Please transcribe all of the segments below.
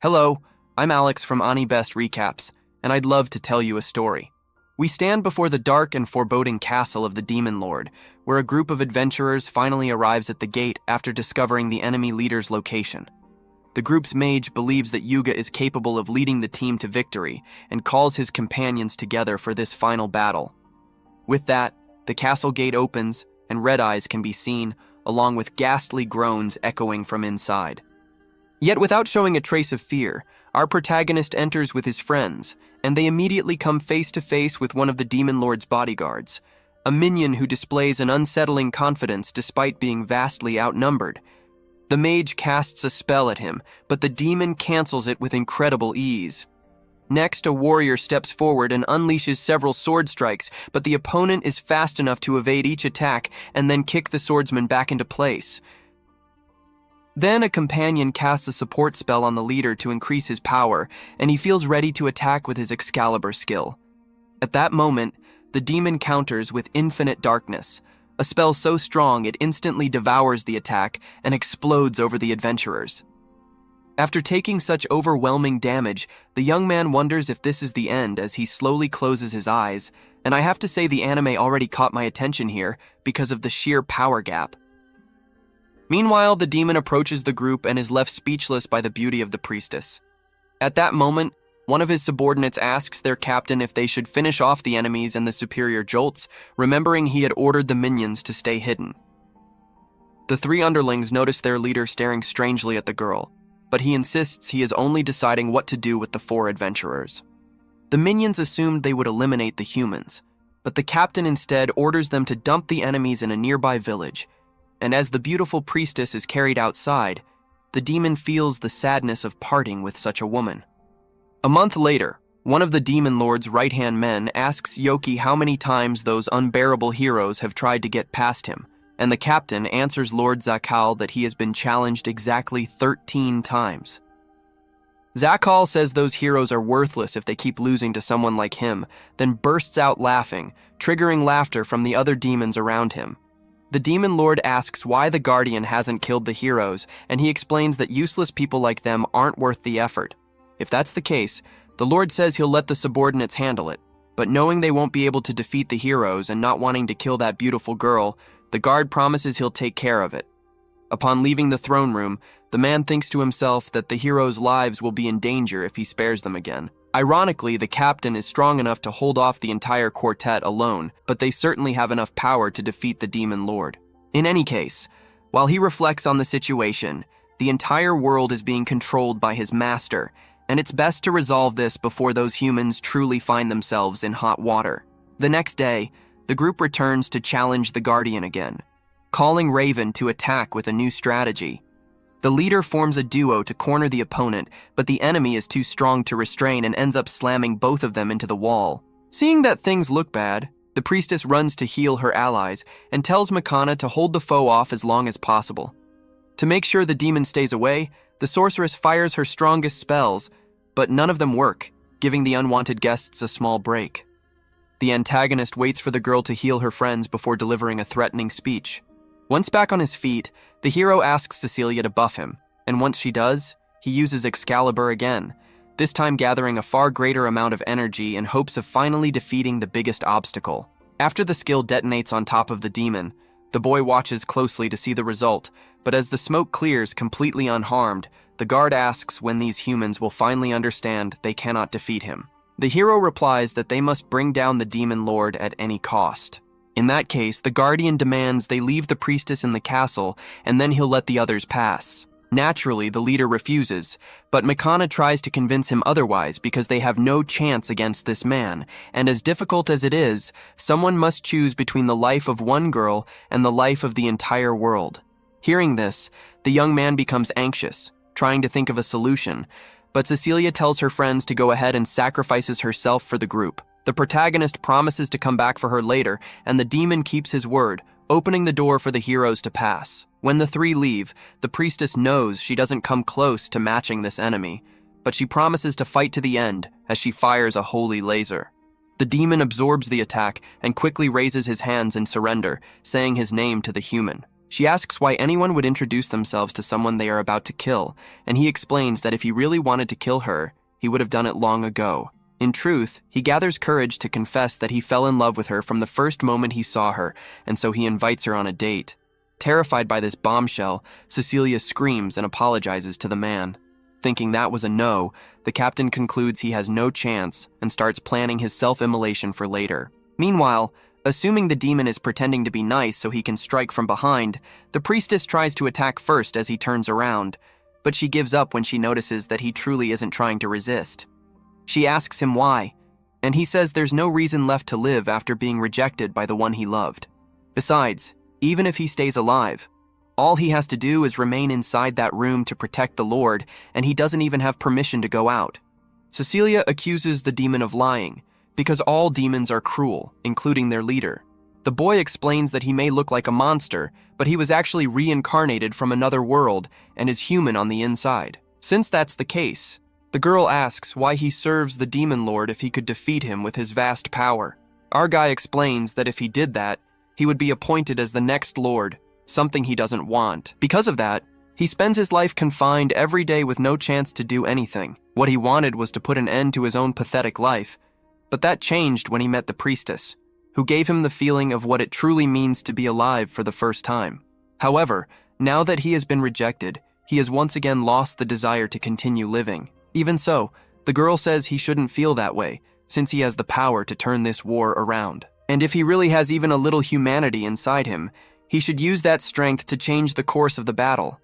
Hello, I'm Alex from Ani Best Recaps, and I'd love to tell you a story. We stand before the dark and foreboding castle of the Demon Lord, where a group of adventurers finally arrives at the gate after discovering the enemy leader's location. The group's mage believes that Yuga is capable of leading the team to victory and calls his companions together for this final battle. With that, the castle gate opens and red eyes can be seen, along with ghastly groans echoing from inside. Yet without showing a trace of fear, our protagonist enters with his friends, and they immediately come face to face with one of the Demon Lord's bodyguards, a minion who displays an unsettling confidence despite being vastly outnumbered. The mage casts a spell at him, but the demon cancels it with incredible ease. Next, a warrior steps forward and unleashes several sword strikes, but the opponent is fast enough to evade each attack and then kick the swordsman back into place. Then a companion casts a support spell on the leader to increase his power, and he feels ready to attack with his Excalibur skill. At that moment, the demon counters with Infinite Darkness, a spell so strong it instantly devours the attack and explodes over the adventurers. After taking such overwhelming damage, the young man wonders if this is the end as he slowly closes his eyes, and I have to say the anime already caught my attention here because of the sheer power gap. Meanwhile, the demon approaches the group and is left speechless by the beauty of the priestess. At that moment, one of his subordinates asks their captain if they should finish off the enemies and the superior jolts, remembering he had ordered the minions to stay hidden. The three underlings notice their leader staring strangely at the girl, but he insists he is only deciding what to do with the four adventurers. The minions assumed they would eliminate the humans, but the captain instead orders them to dump the enemies in a nearby village, and as the beautiful priestess is carried outside, the demon feels the sadness of parting with such a woman. A month later, one of the Demon Lord's right-hand men asks Yoki how many times those unbearable heroes have tried to get past him, and the captain answers Lord Zakal that he has been challenged exactly 13 times. Zakal says those heroes are worthless if they keep losing to someone like him, then bursts out laughing, triggering laughter from the other demons around him. The Demon Lord asks why the Guardian hasn't killed the heroes, and he explains that useless people like them aren't worth the effort. If that's the case, the Lord says he'll let the subordinates handle it, but knowing they won't be able to defeat the heroes and not wanting to kill that beautiful girl, the guard promises he'll take care of it. Upon leaving the throne room, the man thinks to himself that the heroes' lives will be in danger if he spares them again. Ironically, the captain is strong enough to hold off the entire quartet alone, but they certainly have enough power to defeat the Demon Lord. In any case, while he reflects on the situation, the entire world is being controlled by his master, and it's best to resolve this before those humans truly find themselves in hot water. The next day, the group returns to challenge the Guardian again, calling Raven to attack with a new strategy. The leader forms a duo to corner the opponent, but the enemy is too strong to restrain and ends up slamming both of them into the wall. Seeing that things look bad, the priestess runs to heal her allies and tells Makana to hold the foe off as long as possible. To make sure the demon stays away, the sorceress fires her strongest spells, but none of them work, giving the unwanted guests a small break. The antagonist waits for the girl to heal her friends before delivering a threatening speech. Once back on his feet, the hero asks Cecilia to buff him, and once she does, he uses Excalibur again, this time gathering a far greater amount of energy in hopes of finally defeating the biggest obstacle. After the skill detonates on top of the demon, the boy watches closely to see the result, but as the smoke clears completely unharmed, the guard asks when these humans will finally understand they cannot defeat him. The hero replies that they must bring down the Demon Lord at any cost. In that case, the Guardian demands they leave the priestess in the castle, and then he'll let the others pass. Naturally, the leader refuses, but Makana tries to convince him otherwise because they have no chance against this man, and as difficult as it is, someone must choose between the life of one girl and the life of the entire world. Hearing this, the young man becomes anxious, trying to think of a solution, but Cecilia tells her friends to go ahead and sacrifices herself for the group. The protagonist promises to come back for her later, and the demon keeps his word, opening the door for the heroes to pass. When the three leave, the priestess knows she doesn't come close to matching this enemy, but she promises to fight to the end as she fires a holy laser. The demon absorbs the attack and quickly raises his hands in surrender, saying his name to the human. She asks why anyone would introduce themselves to someone they are about to kill, and he explains that if he really wanted to kill her, he would have done it long ago. In truth, he gathers courage to confess that he fell in love with her from the first moment he saw her, and so he invites her on a date. Terrified by this bombshell, Cecilia screams and apologizes to the man. Thinking that was a no, the captain concludes he has no chance and starts planning his self-immolation for later. Meanwhile, assuming the demon is pretending to be nice so he can strike from behind, the priestess tries to attack first as he turns around, but she gives up when she notices that he truly isn't trying to resist. She asks him why, and he says there's no reason left to live after being rejected by the one he loved. Besides, even if he stays alive, all he has to do is remain inside that room to protect the Lord, and he doesn't even have permission to go out. Cecilia accuses the demon of lying, because all demons are cruel, including their leader. The boy explains that he may look like a monster, but he was actually reincarnated from another world and is human on the inside. Since that's the case, the girl asks why he serves the demon lord if he could defeat him with his vast power. Our guy explains that if he did that, he would be appointed as the next lord, something he doesn't want. Because of that, he spends his life confined every day with no chance to do anything. What he wanted was to put an end to his own pathetic life, but that changed when he met the priestess, who gave him the feeling of what it truly means to be alive for the first time. However, now that he has been rejected, he has once again lost the desire to continue living. Even so, the girl says he shouldn't feel that way, since he has the power to turn this war around. And if he really has even a little humanity inside him, he should use that strength to change the course of the battle.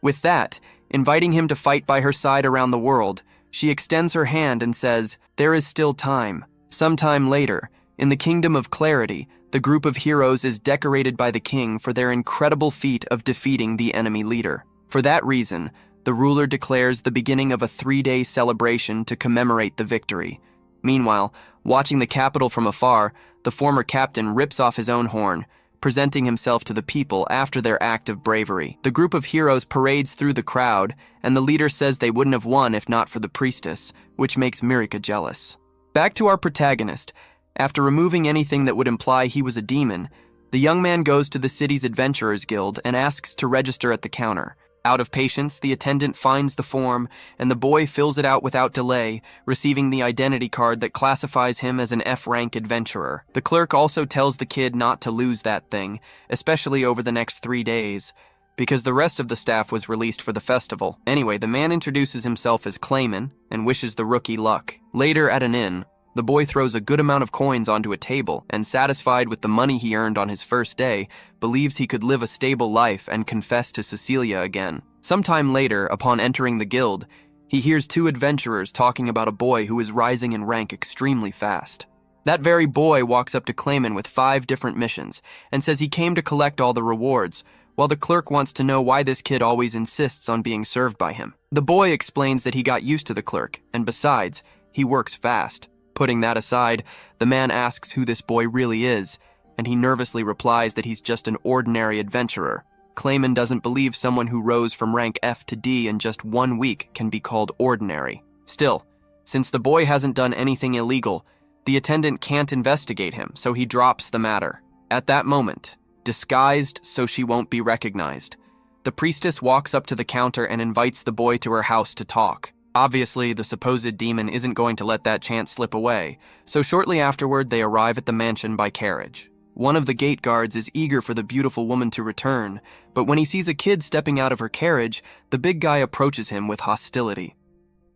With that, inviting him to fight by her side around the world, she extends her hand and says, "There is still time." Sometime later, in the Kingdom of Clarity, the group of heroes is decorated by the king for their incredible feat of defeating the enemy leader. For that reason, the ruler declares the beginning of a 3-day celebration to commemorate the victory. Meanwhile, watching the capital from afar, the former captain rips off his own horn, presenting himself to the people after their act of bravery. The group of heroes parades through the crowd, and the leader says they wouldn't have won if not for the priestess, which makes Mirika jealous. Back to our protagonist. After removing anything that would imply he was a demon, the young man goes to the city's Adventurers Guild and asks to register at the counter. Out of patience, the attendant finds the form, and the boy fills it out without delay, receiving the identity card that classifies him as an F-rank adventurer. The clerk also tells the kid not to lose that thing, especially over the next 3 days, because the rest of the staff was released for the festival. Anyway, the man introduces himself as Clayman and wishes the rookie luck. Later at an inn, the boy throws a good amount of coins onto a table and, satisfied with the money he earned on his first day, believes he could live a stable life and confess to Cecilia again. Sometime later, upon entering the guild, he hears 2 adventurers talking about a boy who is rising in rank extremely fast. That very boy walks up to Clayman with 5 different missions and says he came to collect all the rewards, while the clerk wants to know why this kid always insists on being served by him. The boy explains that he got used to the clerk, and besides, he works fast. Putting that aside, the man asks who this boy really is, and he nervously replies that he's just an ordinary adventurer. Clayman doesn't believe someone who rose from rank F to D in just 1 week can be called ordinary. Still, since the boy hasn't done anything illegal, the attendant can't investigate him, so he drops the matter. At that moment, disguised so she won't be recognized, the priestess walks up to the counter and invites the boy to her house to talk. Obviously, the supposed demon isn't going to let that chance slip away, so shortly afterward they arrive at the mansion by carriage. One of the gate guards is eager for the beautiful woman to return, but when he sees a kid stepping out of her carriage, the big guy approaches him with hostility.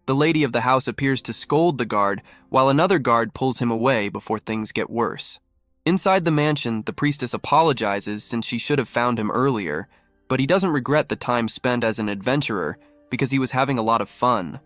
The lady of the house appears to scold the guard, while another guard pulls him away before things get worse. Inside the mansion, the priestess apologizes since she should have found him earlier, but he doesn't regret the time spent as an adventurer because he was having a lot of fun.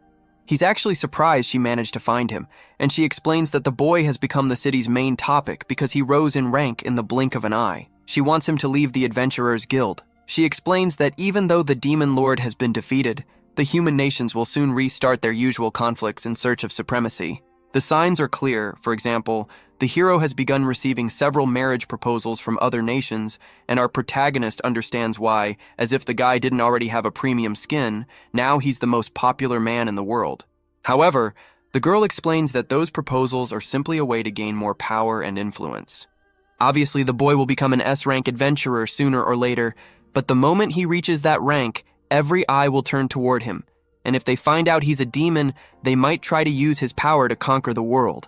He's actually surprised she managed to find him, and she explains that the boy has become the city's main topic because he rose in rank in the blink of an eye. She wants him to leave the Adventurers Guild. She explains that even though the demon lord has been defeated, the human nations will soon restart their usual conflicts in search of supremacy. The signs are clear. For example, the hero has begun receiving several marriage proposals from other nations, and our protagonist understands why, as if the guy didn't already have a premium skin, now he's the most popular man in the world. However, the girl explains that those proposals are simply a way to gain more power and influence. Obviously, the boy will become an S-rank adventurer sooner or later, But the moment he reaches that rank, every eye will turn toward him, and if they find out he's a demon, they might try to use his power to conquer the world.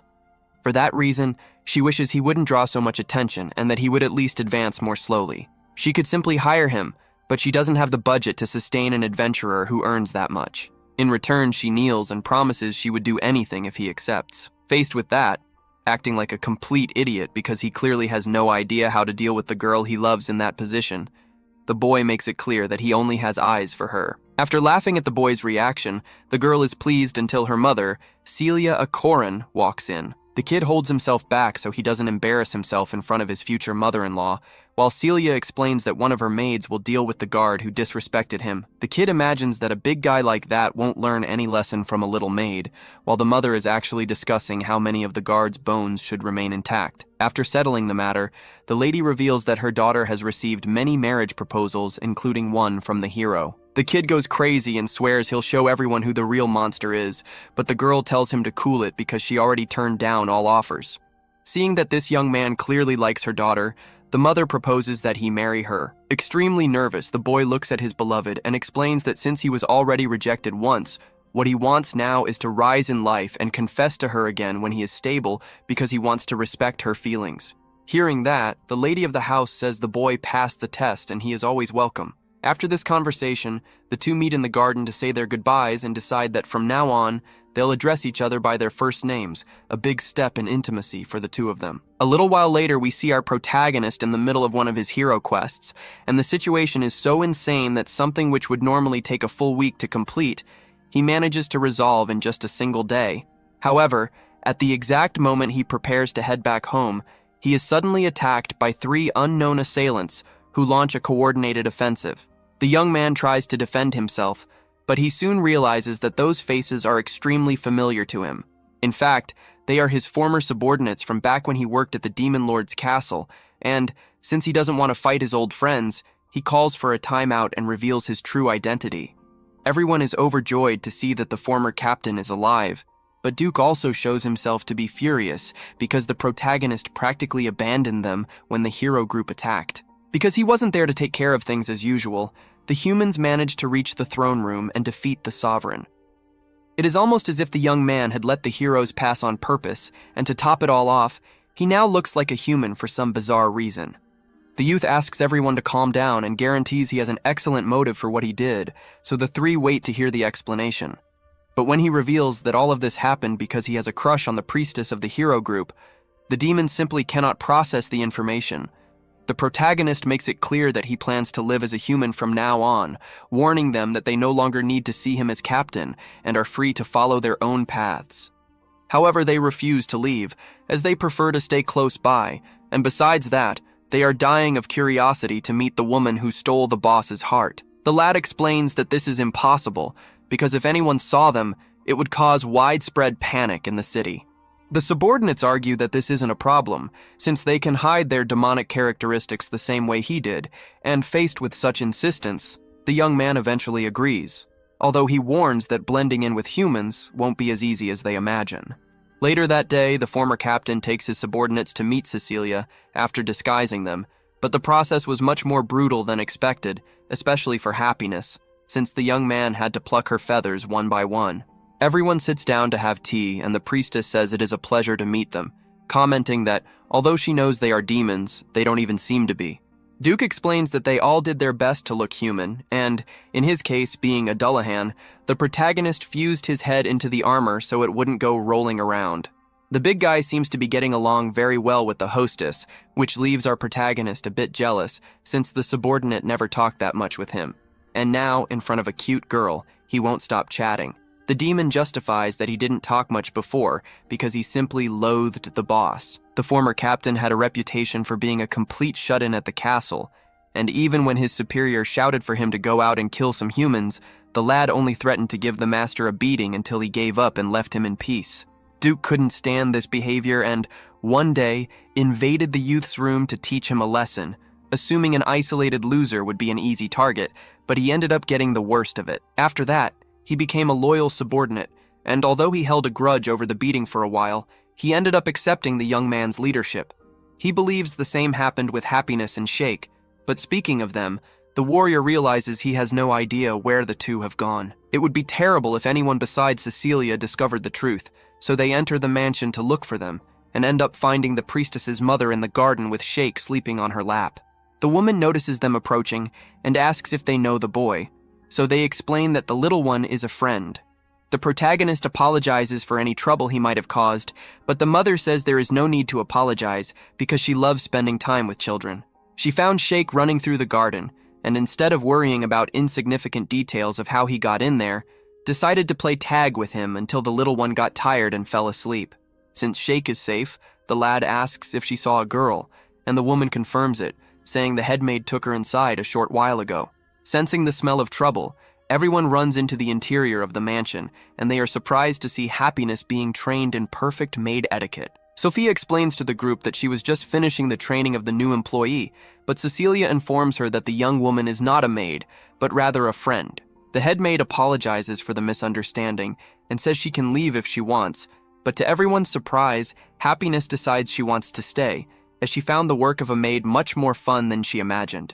For that reason, she wishes he wouldn't draw so much attention and that he would at least advance more slowly. She could simply hire him, but she doesn't have the budget to sustain an adventurer who earns that much. In return, she kneels and promises she would do anything if he accepts. Faced with that, acting like a complete idiot because he clearly has no idea how to deal with the girl he loves in that position, the boy makes it clear that he only has eyes for her. After laughing at the boy's reaction, the girl is pleased until her mother, Celia Akoran, walks in. The kid holds himself back so he doesn't embarrass himself in front of his future mother-in-law, while Celia explains that one of her maids will deal with the guard who disrespected him. The kid imagines that a big guy like that won't learn any lesson from a little maid, while the mother is actually discussing how many of the guard's bones should remain intact. After settling the matter, the lady reveals that her daughter has received many marriage proposals, including one from the hero. The kid goes crazy and swears he'll show everyone who the real monster is, but the girl tells him to cool it because she already turned down all offers. Seeing that this young man clearly likes her daughter, the mother proposes that he marry her. Extremely nervous, the boy looks at his beloved and explains that since he was already rejected once, what he wants now is to rise in life and confess to her again when he is stable because he wants to respect her feelings. Hearing that, the lady of the house says the boy passed the test and he is always welcome. After this conversation, the two meet in the garden to say their goodbyes and decide that from now on, they'll address each other by their first names, a big step in intimacy for the two of them. A little while later, we see our protagonist in the middle of one of his hero quests, and the situation is so insane that something which would normally take a full week to complete, he manages to resolve in just a single day. However, at the exact moment he prepares to head back home, he is suddenly attacked by 3 unknown assailants who launch a coordinated offensive. The young man tries to defend himself, but he soon realizes that those faces are extremely familiar to him. In fact, they are his former subordinates from back when he worked at the Demon Lord's castle, and, since he doesn't want to fight his old friends, he calls for a timeout and reveals his true identity. Everyone is overjoyed to see that the former captain is alive, but Duke also shows himself to be furious because the protagonist practically abandoned them when the hero group attacked. Because he wasn't there to take care of things as usual, the humans managed to reach the throne room and defeat the sovereign. It is almost as if the young man had let the heroes pass on purpose, and to top it all off, he now looks like a human for some bizarre reason. The youth asks everyone to calm down and guarantees he has an excellent motive for what he did, so the 3 wait to hear the explanation. But when he reveals that all of this happened because he has a crush on the priestess of the hero group, the demons simply cannot process the information. The protagonist makes it clear that he plans to live as a human from now on, warning them that they no longer need to see him as captain and are free to follow their own paths. However, they refuse to leave, as they prefer to stay close by, and besides that, they are dying of curiosity to meet the woman who stole the boss's heart. The lad explains that this is impossible, because if anyone saw them, it would cause widespread panic in the city. The subordinates argue that this isn't a problem, since they can hide their demonic characteristics the same way he did, and faced with such insistence, the young man eventually agrees, although he warns that blending in with humans won't be as easy as they imagine. Later that day, the former captain takes his subordinates to meet Cecilia after disguising them, but the process was much more brutal than expected, especially for Happiness, since the young man had to pluck her feathers one by one. Everyone sits down to have tea, and the priestess says it is a pleasure to meet them, commenting that, although she knows they are demons, they don't even seem to be. Duke explains that they all did their best to look human, and, in his case, being a Dullahan, the protagonist fused his head into the armor so it wouldn't go rolling around. The big guy seems to be getting along very well with the hostess, which leaves our protagonist a bit jealous, since the subordinate never talked that much with him. And now, in front of a cute girl, he won't stop chatting. The demon justifies that he didn't talk much before because he simply loathed the boss. The former captain had a reputation for being a complete shut-in at the castle, and even when his superior shouted for him to go out and kill some humans, the lad only threatened to give the master a beating until he gave up and left him in peace. Duke couldn't stand this behavior and, one day, invaded the youth's room to teach him a lesson, assuming an isolated loser would be an easy target, but he ended up getting the worst of it. After that, he became a loyal subordinate, and although he held a grudge over the beating for a while, he ended up accepting the young man's leadership. He believes the same happened with Happiness and Shake, but speaking of them, The warrior realizes he has no idea where the two have gone. It would be terrible if anyone besides Cecilia discovered the truth, so they enter the mansion to look for them, and end up finding the priestess's mother in the garden with Sheikh sleeping on her lap. The woman notices them approaching and asks if they know the boy, so they explain that the little one is a friend. The protagonist apologizes for any trouble he might have caused, but the mother says there is no need to apologize because she loves spending time with children. She found Sheikh running through the garden, and instead of worrying about insignificant details of how he got in there, decided to play tag with him until the little one got tired and fell asleep. Since Sheikh is safe, the lad asks if she saw a girl, and the woman confirms it, saying the headmaid took her inside a short while ago. Sensing the smell of trouble, everyone runs into the interior of the mansion, and they are surprised to see Happiness being trained in perfect maid etiquette. Sophia explains to the group that she was just finishing the training of the new employee, but Cecilia informs her that the young woman is not a maid, but rather a friend. The headmaid apologizes for the misunderstanding and says she can leave if she wants, but to everyone's surprise, Happiness decides she wants to stay, as she found the work of a maid much more fun than she imagined.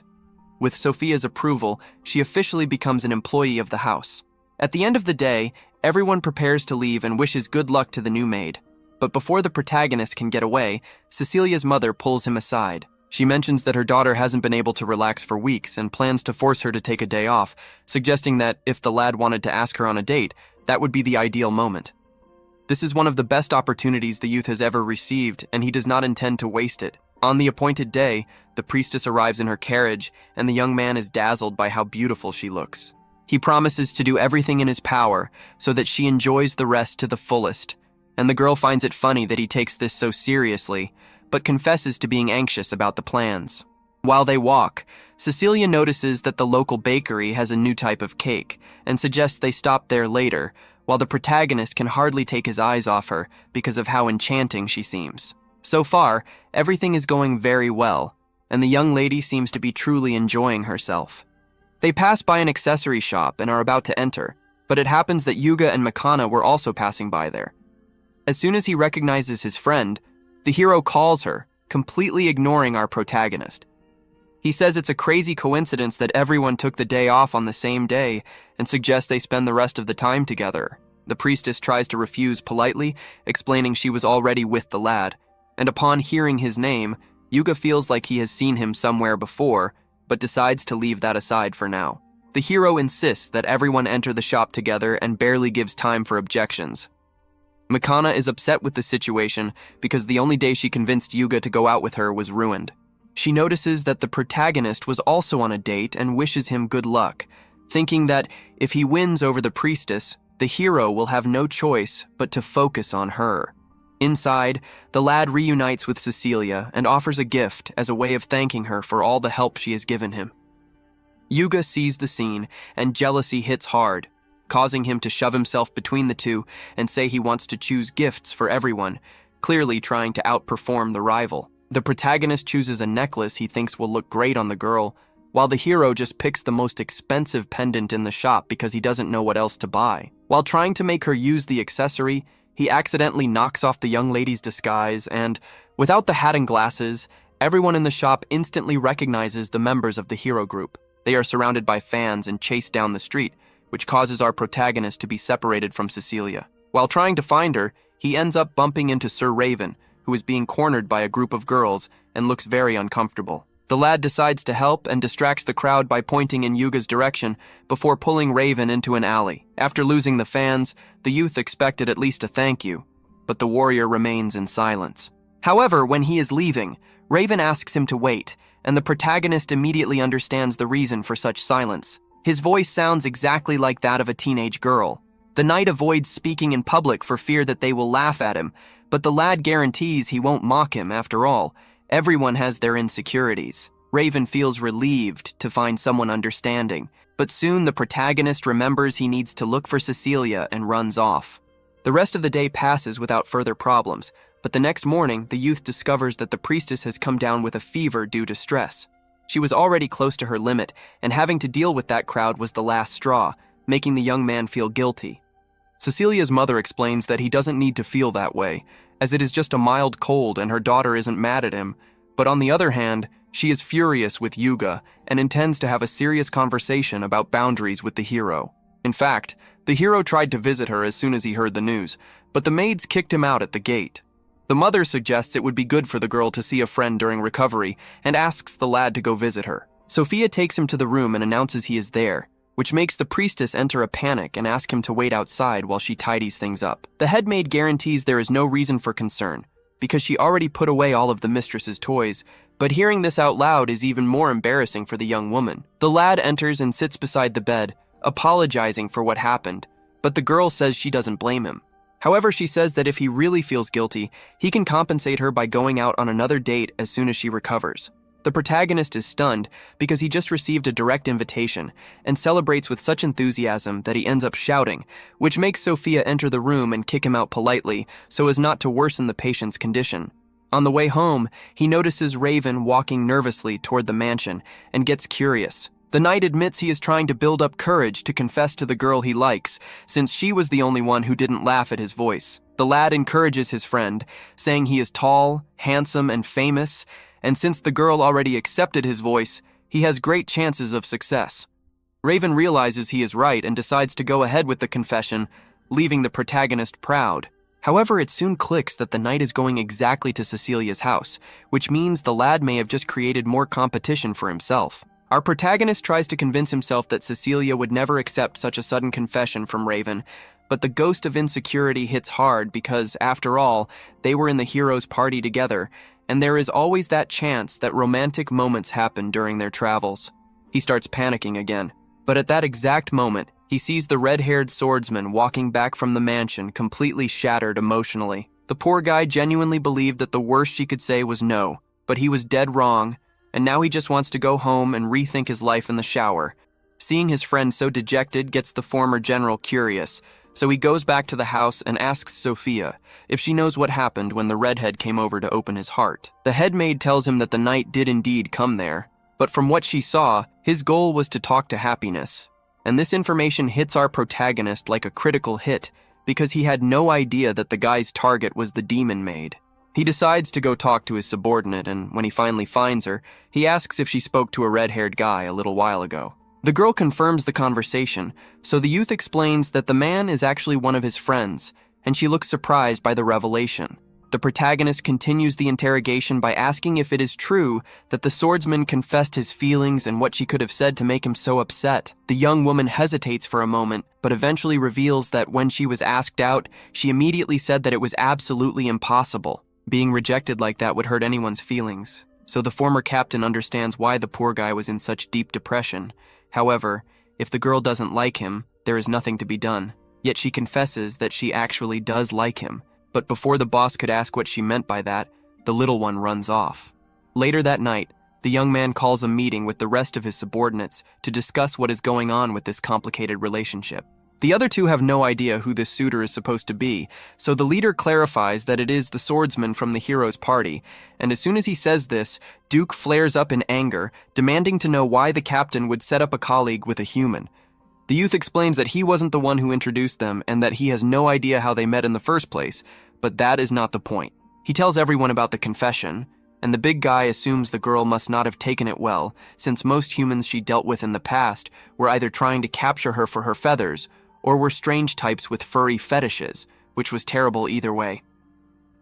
With Sophia's approval, she officially becomes an employee of the house. At the end of the day, everyone prepares to leave and wishes good luck to the new maid. But before the protagonist can get away, Cecilia's mother pulls him aside. She mentions that her daughter hasn't been able to relax for weeks and plans to force her to take a day off, suggesting that if the lad wanted to ask her on a date, that would be the ideal moment. This is one of the best opportunities the youth has ever received, and he does not intend to waste it. On the appointed day, the priestess arrives in her carriage, and the young man is dazzled by how beautiful she looks. He promises to do everything in his power so that she enjoys the rest to the fullest, and the girl finds it funny that he takes this so seriously, but confesses to being anxious about the plans. While they walk, Cecilia notices that the local bakery has a new type of cake and suggests they stop there later, while the protagonist can hardly take his eyes off her because of how enchanting she seems. So far, everything is going very well, and the young lady seems to be truly enjoying herself. They pass by an accessory shop and are about to enter, but it happens that Yuga and Makana were also passing by there. As soon as he recognizes his friend, the hero calls her, completely ignoring our protagonist. He says it's a crazy coincidence that everyone took the day off on the same day and suggests they spend the rest of the time together. The priestess tries to refuse politely, explaining she was already with the lad, and upon hearing his name, Yuga feels like he has seen him somewhere before, but decides to leave that aside for now. The hero insists that everyone enter the shop together and barely gives time for objections. Makana is upset with the situation because the only day she convinced Yuga to go out with her was ruined. She notices that the protagonist was also on a date and wishes him good luck, thinking that if he wins over the priestess, the hero will have no choice but to focus on her. Inside, the lad reunites with Cecilia and offers a gift as a way of thanking her for all the help she has given him. Yuga sees the scene, and jealousy hits hard, causing him to shove himself between the two and say he wants to choose gifts for everyone, clearly trying to outperform the rival. The protagonist chooses a necklace he thinks will look great on the girl, while the hero just picks the most expensive pendant in the shop because he doesn't know what else to buy. While trying to make her use the accessory, he accidentally knocks off the young lady's disguise and, without the hat and glasses, everyone in the shop instantly recognizes the members of the hero group. They are surrounded by fans and chased down the street, which causes our protagonist to be separated from Cecilia. While trying to find her, he ends up bumping into Sir Raven, who is being cornered by a group of girls and looks very uncomfortable. The lad decides to help and distracts the crowd by pointing in Yuga's direction before pulling Raven into an alley. After losing the fans, the youth expected at least a thank you, but the warrior remains in silence. However, when he is leaving, Raven asks him to wait, and the protagonist immediately understands the reason for such silence. His voice sounds exactly like that of a teenage girl. The knight avoids speaking in public for fear that they will laugh at him, but the lad guarantees he won't mock him after all. Everyone has their insecurities. Raven feels relieved to find someone understanding, but soon the protagonist remembers he needs to look for Cecilia and runs off. The rest of the day passes without further problems, but the next morning, the youth discovers that the priestess has come down with a fever due to stress. She was already close to her limit, and having to deal with that crowd was the last straw, making the young man feel guilty. Cecilia's mother explains that he doesn't need to feel that way, as it is just a mild cold and her daughter isn't mad at him, but on the other hand, She is furious with Yuga and intends to have a serious conversation about boundaries with the hero. In fact, the hero tried to visit her as soon as he heard the news, but the maids kicked him out at the gate. The mother suggests it would be good for the girl to see a friend during recovery and asks the lad to go visit her. Sophia takes him to the room and announces he is there, which makes the priestess enter a panic and ask him to wait outside while she tidies things up. The head maid guarantees there is no reason for concern, because she already put away all of the mistress's toys, but hearing this out loud is even more embarrassing for the young woman. The lad enters and sits beside the bed, apologizing for what happened, but the girl says she doesn't blame him. However, she says that if he really feels guilty, he can compensate her by going out on another date as soon as she recovers. The protagonist is stunned because he just received a direct invitation and celebrates with such enthusiasm that he ends up shouting, which makes Sophia enter the room and kick him out politely so as not to worsen the patient's condition. On the way home, he notices Raven walking nervously toward the mansion and gets curious. The knight admits he is trying to build up courage to confess to the girl he likes, since she was the only one who didn't laugh at his voice. The lad encourages his friend, saying he is tall, handsome, and famous, and since the girl already accepted his voice, he has great chances of success. Raven realizes he is right and decides to go ahead with the confession, leaving the protagonist proud. However, it soon clicks that the knight is going exactly to Cecilia's house, which means the lad may have just created more competition for himself. Our protagonist tries to convince himself that Cecilia would never accept such a sudden confession from Raven, but the ghost of insecurity hits hard because, after all, they were in the hero's party together, and there is always that chance that romantic moments happen during their travels. He starts panicking again, but at that exact moment, he sees the red-haired swordsman walking back from the mansion completely shattered emotionally. The poor guy genuinely believed that the worst she could say was no, but he was dead wrong, and now he just wants to go home and rethink his life in the shower. Seeing his friend so dejected gets the former general curious, so he goes back to the house and asks Sophia if she knows what happened when the redhead came over to open his heart. The head maid tells him that the knight did indeed come there, but from what she saw, his goal was to talk to happiness. And this information hits our protagonist like a critical hit because he had no idea that the guy's target was the demon maid. He decides to go talk to his subordinate, and when he finally finds her, he asks if she spoke to a red-haired guy a little while ago. The girl confirms the conversation, so the youth explains that the man is actually one of his friends, and she looks surprised by the revelation. The protagonist continues the interrogation by asking if it is true that the swordsman confessed his feelings and what she could have said to make him so upset. The young woman hesitates for a moment, but eventually reveals that when she was asked out, she immediately said that it was absolutely impossible. Being rejected like that would hurt anyone's feelings, so the former captain understands why the poor guy was in such deep depression. However, if the girl doesn't like him, there is nothing to be done. Yet she confesses that she actually does like him, but before the boss could ask what she meant by that, the little one runs off. Later that night, the young man calls a meeting with the rest of his subordinates to discuss what is going on with this complicated relationship. The other two have no idea who this suitor is supposed to be, so the leader clarifies that it is the swordsman from the hero's party, and as soon as he says this, Duke flares up in anger, demanding to know why the captain would set up a colleague with a human. The youth explains that he wasn't the one who introduced them and that he has no idea how they met in the first place, but that is not the point. He tells everyone about the confession, and the big guy assumes the girl must not have taken it well, since most humans she dealt with in the past were either trying to capture her for her feathers or were strange types with furry fetishes, which was terrible either way.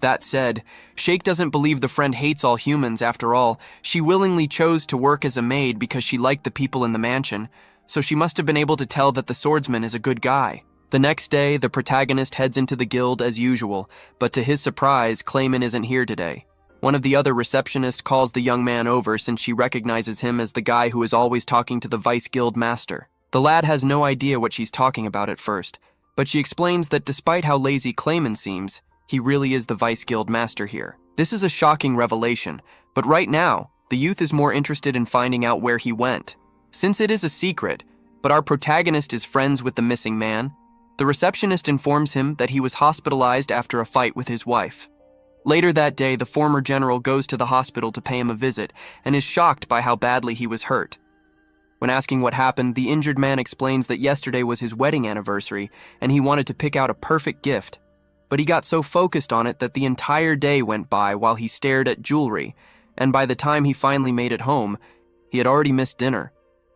That said, Shake doesn't believe the friend hates all humans after all. She willingly chose to work as a maid because she liked the people in the mansion, so she must have been able to tell that the swordsman is a good guy. The next day, the protagonist heads into the guild as usual, but to his surprise, Clayman isn't here today. One of the other receptionists calls the young man over since she recognizes him as the guy who is always talking to the vice guild master. The lad has no idea what she's talking about at first, but she explains that despite how lazy Clayman seems, he really is the vice guild master here. This is a shocking revelation, but right now, the youth is more interested in finding out where he went. Since it is a secret, but our protagonist is friends with the missing man, the receptionist informs him that he was hospitalized after a fight with his wife. Later that day, the former general goes to the hospital to pay him a visit and is shocked by how badly he was hurt. When asking what happened, the injured man explains that yesterday was his wedding anniversary and he wanted to pick out a perfect gift, but he got so focused on it that the entire day went by while he stared at jewelry, and by the time he finally made it home, he had already missed dinner.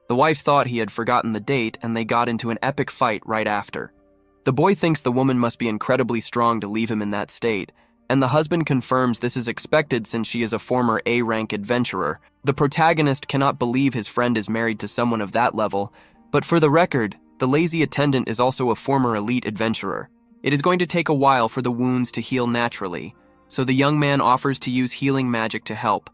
The wife thought he had forgotten the date, and they got into an epic fight right after. The boy thinks the woman must be incredibly strong to leave him in that state, and the husband confirms this is expected since she is a former A-rank adventurer. The protagonist cannot believe his friend is married to someone of that level, but for the record, the lazy attendant is also a former elite adventurer. It is going to take a while for the wounds to heal naturally, so the young man offers to use healing magic to help,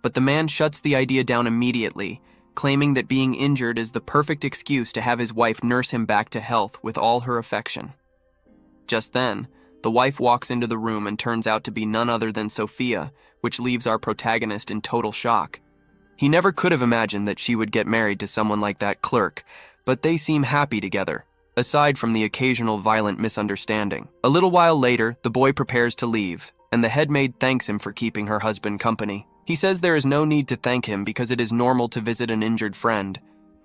but the man shuts the idea down immediately, claiming that being injured is the perfect excuse to have his wife nurse him back to health with all her affection. Just then, the wife walks into the room and turns out to be none other than Sophia, which leaves our protagonist in total shock. He never could have imagined that she would get married to someone like that clerk, but they seem happy together, aside from the occasional violent misunderstanding. A little while later, the boy prepares to leave, and the head maid thanks him for keeping her husband company. He says there is no need to thank him because it is normal to visit an injured friend,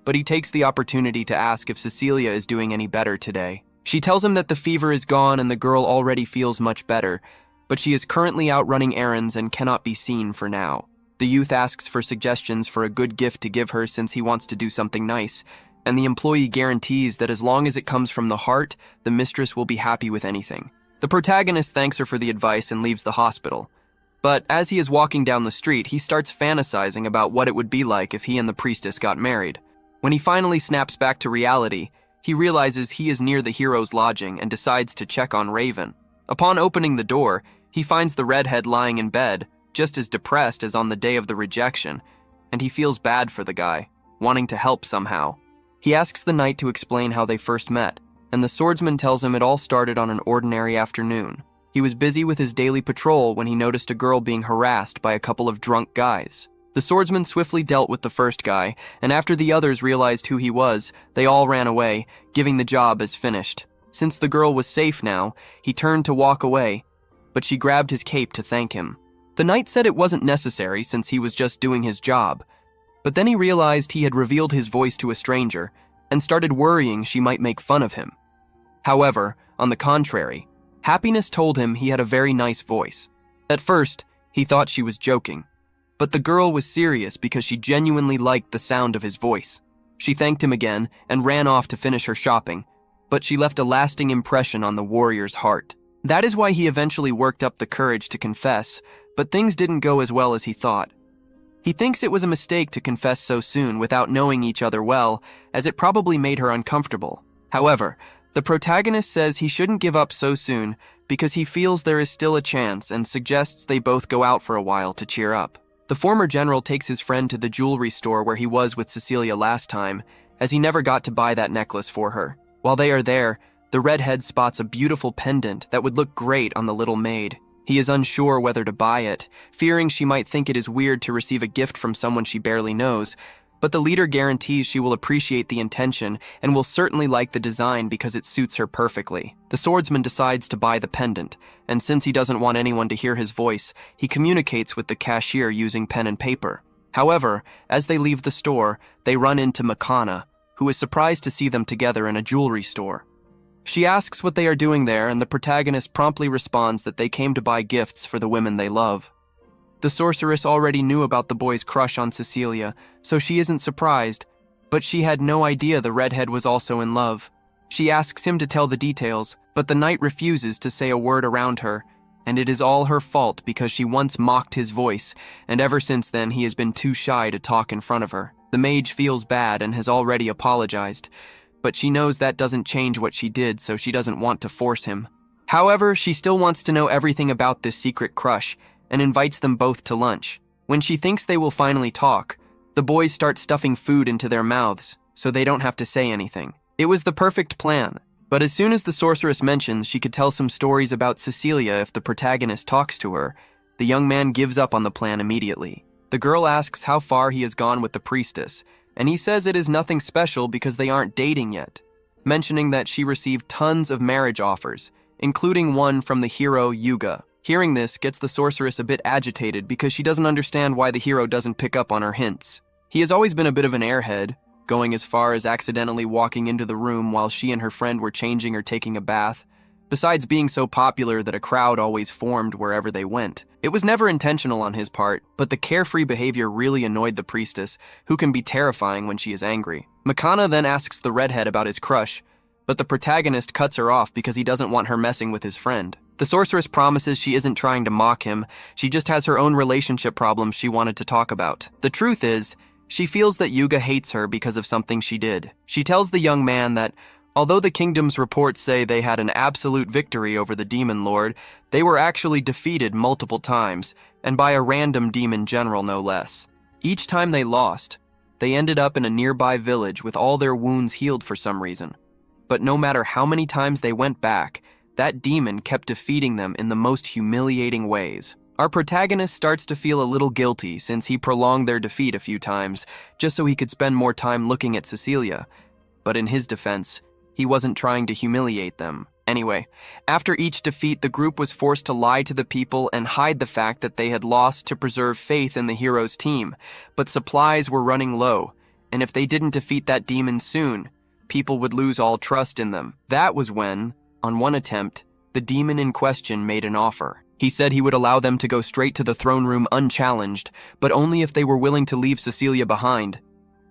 but he takes the opportunity to ask if Cecilia is doing any better today. She tells him that the fever is gone and the girl already feels much better, but she is currently out running errands and cannot be seen for now. The youth asks for suggestions for a good gift to give her since he wants to do something nice, and the employee guarantees that as long as it comes from the heart, the mistress will be happy with anything. The protagonist thanks her for the advice and leaves the hospital. But as he is walking down the street, he starts fantasizing about what it would be like if he and the priestess got married. When he finally snaps back to reality, he realizes he is near the hero's lodging and decides to check on Raven. Upon opening the door, he finds the redhead lying in bed, just as depressed as on the day of the rejection, and he feels bad for the guy, wanting to help somehow. He asks the knight to explain how they first met, and the swordsman tells him it all started on an ordinary afternoon. He was busy with his daily patrol when he noticed a girl being harassed by a couple of drunk guys. The swordsman swiftly dealt with the first guy, and after the others realized who he was, they all ran away, giving the job as finished. Since the girl was safe now, he turned to walk away, but she grabbed his cape to thank him. The knight said it wasn't necessary since he was just doing his job, but then he realized he had revealed his voice to a stranger and started worrying she might make fun of him. However, on the contrary, Happiness told him he had a very nice voice. At first, he thought she was joking, but the girl was serious because she genuinely liked the sound of his voice. She thanked him again and ran off to finish her shopping, but she left a lasting impression on the warrior's heart. That is why he eventually worked up the courage to confess, but things didn't go as well as he thought. He thinks it was a mistake to confess so soon without knowing each other well, as it probably made her uncomfortable. However, the protagonist says he shouldn't give up so soon because he feels there is still a chance and suggests they both go out for a while to cheer up. The former general takes his friend to the jewelry store where he was with Cecilia last time, as he never got to buy that necklace for her. While they are there, the redhead spots a beautiful pendant that would look great on the little maid. He is unsure whether to buy it, fearing she might think it is weird to receive a gift from someone she barely knows, but the leader guarantees she will appreciate the intention and will certainly like the design because it suits her perfectly. The swordsman decides to buy the pendant, and since he doesn't want anyone to hear his voice, he communicates with the cashier using pen and paper. However, as they leave the store, they run into Manga, who is surprised to see them together in a jewelry store. She asks what they are doing there, and the protagonist promptly responds that they came to buy gifts for the women they love. The sorceress already knew about the boy's crush on Cecilia, so she isn't surprised, but she had no idea the redhead was also in love. She asks him to tell the details, but the knight refuses to say a word around her, and it is all her fault because she once mocked his voice, and ever since then he has been too shy to talk in front of her. The mage feels bad and has already apologized, but she knows that doesn't change what she did, so she doesn't want to force him. However, she still wants to know everything about this secret crush, and invites them both to lunch. When she thinks they will finally talk, the boys start stuffing food into their mouths, so they don't have to say anything. It was the perfect plan, but as soon as the sorceress mentions she could tell some stories about Cecilia if the protagonist talks to her, the young man gives up on the plan immediately. The girl asks how far he has gone with the priestess, and he says it is nothing special because they aren't dating yet, mentioning that she received tons of marriage offers, including one from the hero Yuga. Hearing this gets the sorceress a bit agitated because she doesn't understand why the hero doesn't pick up on her hints. He has always been a bit of an airhead, going as far as accidentally walking into the room while she and her friend were changing or taking a bath, besides being so popular that a crowd always formed wherever they went. It was never intentional on his part, but the carefree behavior really annoyed the priestess, who can be terrifying when she is angry. Manga then asks the redhead about his crush, but the protagonist cuts her off because he doesn't want her messing with his friend. The sorceress promises she isn't trying to mock him, she just has her own relationship problems she wanted to talk about. The truth is, she feels that Yuga hates her because of something she did. She tells the young man that, although the kingdom's reports say they had an absolute victory over the demon lord, they were actually defeated multiple times, and by a random demon general no less. Each time they lost, they ended up in a nearby village with all their wounds healed for some reason. But no matter how many times they went back, that demon kept defeating them in the most humiliating ways. Our protagonist starts to feel a little guilty since he prolonged their defeat a few times, just so he could spend more time looking at Cecilia. But in his defense, he wasn't trying to humiliate them. Anyway, after each defeat, the group was forced to lie to the people and hide the fact that they had lost to preserve faith in the hero's team. But supplies were running low, and if they didn't defeat that demon soon, people would lose all trust in them. That was when, on one attempt, the demon in question made an offer. He said he would allow them to go straight to the throne room unchallenged, but only if they were willing to leave Cecilia behind.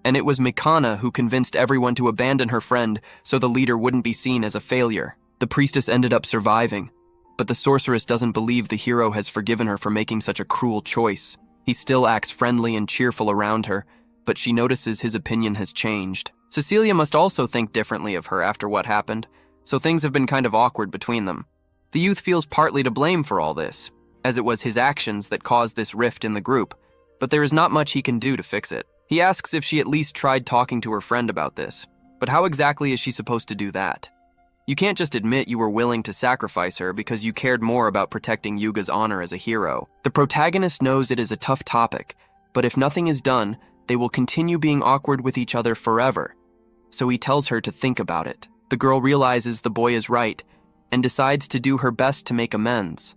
And it was Manga who convinced everyone to abandon her friend so the leader wouldn't be seen as a failure. The priestess ended up surviving, but the sorceress doesn't believe the hero has forgiven her for making such a cruel choice. He still acts friendly and cheerful around her, but she notices his opinion has changed. Cecilia must also think differently of her after what happened, so things have been kind of awkward between them. The youth feels partly to blame for all this, as it was his actions that caused this rift in the group, but there is not much he can do to fix it. He asks if she at least tried talking to her friend about this, but how exactly is she supposed to do that? You can't just admit you were willing to sacrifice her because you cared more about protecting Yuga's honor as a hero. The protagonist knows it is a tough topic, but if nothing is done, they will continue being awkward with each other forever. So he tells her to think about it. The girl realizes the boy is right and decides to do her best to make amends.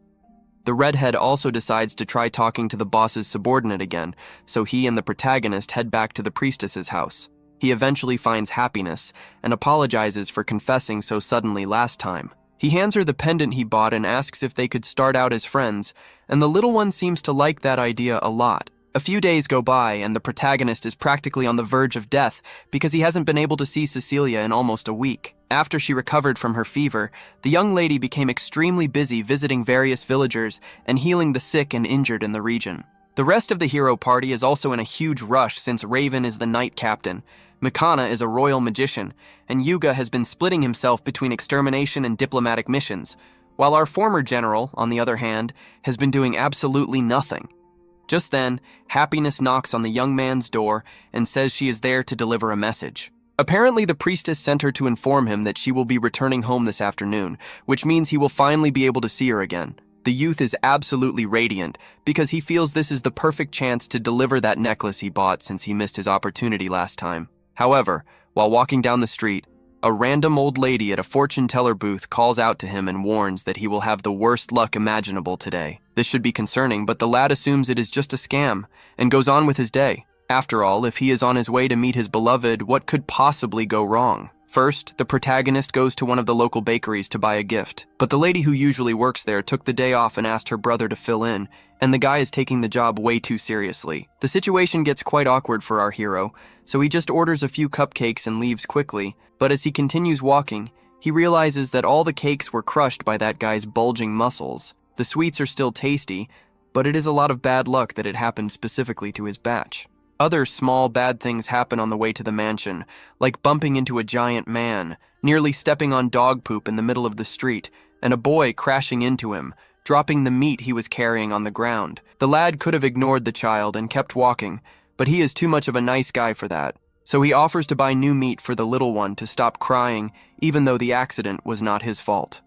The redhead also decides to try talking to the boss's subordinate again, so he and the protagonist head back to the priestess's house. He eventually finds happiness and apologizes for confessing so suddenly last time. He hands her the pendant he bought and asks if they could start out as friends, and the little one seems to like that idea a lot. A few days go by and the protagonist is practically on the verge of death because he hasn't been able to see Cecilia in almost a week. After she recovered from her fever, the young lady became extremely busy visiting various villagers and healing the sick and injured in the region. The rest of the hero party is also in a huge rush since Raven is the knight captain, Manga is a royal magician, and Yuga has been splitting himself between extermination and diplomatic missions, while our former general, on the other hand, has been doing absolutely nothing. Just then, Happiness knocks on the young man's door and says she is there to deliver a message. Apparently, the priestess sent her to inform him that she will be returning home this afternoon, which means he will finally be able to see her again. The youth is absolutely radiant because he feels this is the perfect chance to deliver that necklace he bought since he missed his opportunity last time. However, while walking down the street, a random old lady at a fortune teller booth calls out to him and warns that he will have the worst luck imaginable today. This should be concerning, but the lad assumes it is just a scam and goes on with his day. After all, if he is on his way to meet his beloved, what could possibly go wrong? First, the protagonist goes to one of the local bakeries to buy a gift, but the lady who usually works there took the day off and asked her brother to fill in, and the guy is taking the job way too seriously. The situation gets quite awkward for our hero, so he just orders a few cupcakes and leaves quickly, but as he continues walking, he realizes that all the cakes were crushed by that guy's bulging muscles. The sweets are still tasty, but it is a lot of bad luck that it happened specifically to his batch. Other small bad things happen on the way to the mansion, like bumping into a giant man, nearly stepping on dog poop in the middle of the street, and a boy crashing into him, dropping the meat he was carrying on the ground. The lad could have ignored the child and kept walking, but he is too much of a nice guy for that. So he offers to buy new meat for the little one to stop crying, even though the accident was not his fault.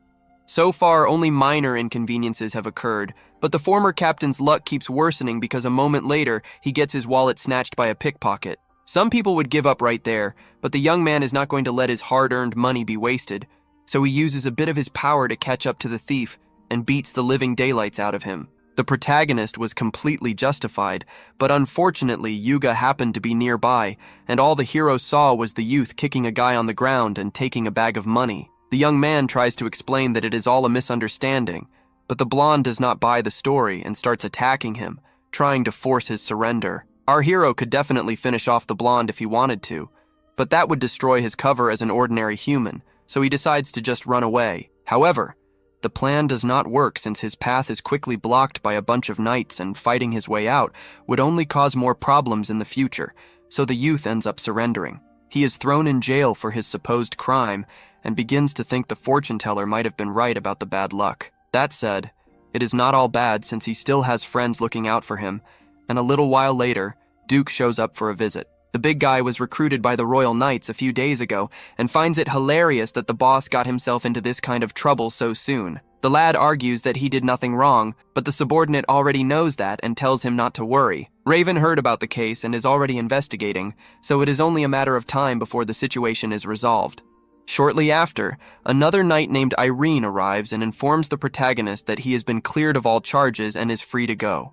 So far, only minor inconveniences have occurred, but the former captain's luck keeps worsening because a moment later, he gets his wallet snatched by a pickpocket. Some people would give up right there, but the young man is not going to let his hard-earned money be wasted, so he uses a bit of his power to catch up to the thief and beats the living daylights out of him. The protagonist was completely justified, but unfortunately, Yuga happened to be nearby, and all the hero saw was the youth kicking a guy on the ground and taking a bag of money. The The young man tries to explain that it is all a misunderstanding, but the blonde does not buy the story and starts attacking him, trying to force his surrender. Our hero could definitely finish off the blonde if he wanted to, but that would destroy his cover as an ordinary human, so he decides to just run away. However, the plan does not work since his path is quickly blocked by a bunch of knights, and fighting his way out would only cause more problems in the future, so the youth ends up surrendering. He is thrown in jail for his supposed crime and begins to think the fortune teller might have been right about the bad luck. That said, it is not all bad since he still has friends looking out for him, and a little while later, Duke shows up for a visit. The big guy was recruited by the Royal Knights a few days ago and finds it hilarious that the boss got himself into this kind of trouble so soon. The lad argues that he did nothing wrong, but the subordinate already knows that and tells him not to worry. Raven heard about the case and is already investigating, so it is only a matter of time before the situation is resolved. Shortly after, another knight named Irene arrives and informs the protagonist that he has been cleared of all charges and is free to go.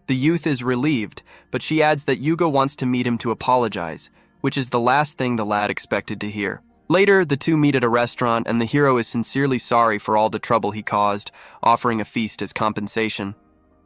The youth is relieved, but she adds that Yugo wants to meet him to apologize, which is the last thing the lad expected to hear. Later, the two meet at a restaurant and the hero is sincerely sorry for all the trouble he caused, offering a feast as compensation.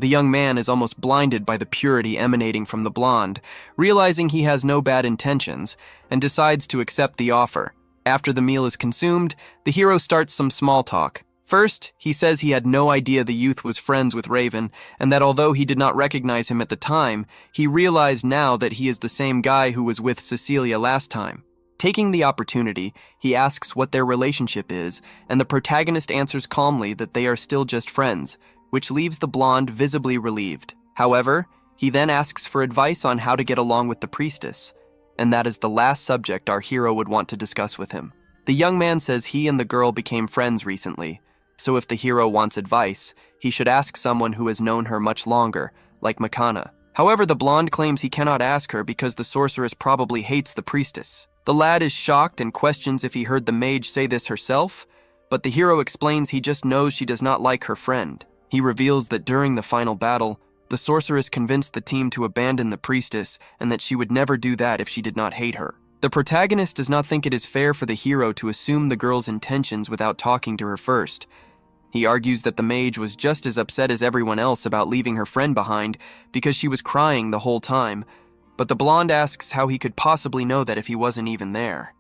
The young man is almost blinded by the purity emanating from the blonde, realizing he has no bad intentions, and decides to accept the offer. After the meal is consumed, the hero starts some small talk. First, he says he had no idea the youth was friends with Raven, and that although he did not recognize him at the time, he realized now that he is the same guy who was with Cecilia last time. Taking the opportunity, he asks what their relationship is, and the protagonist answers calmly that they are still just friends, which leaves the blonde visibly relieved. However, he then asks for advice on how to get along with the priestess, and that is the last subject our hero would want to discuss with him. The young man says he and the girl became friends recently, so if the hero wants advice, he should ask someone who has known her much longer, like Manga. However, the blonde claims he cannot ask her because the sorceress probably hates the priestess. The lad is shocked and questions if he heard the mage say this herself, but the hero explains he just knows she does not like her friend. He reveals that during the final battle, the sorceress convinced the team to abandon the priestess and that she would never do that if she did not hate her. The protagonist does not think it is fair for the hero to assume the girl's intentions without talking to her first. He argues that the mage was just as upset as everyone else about leaving her friend behind because she was crying the whole time, but the blonde asks how he could possibly know that if he wasn't even there.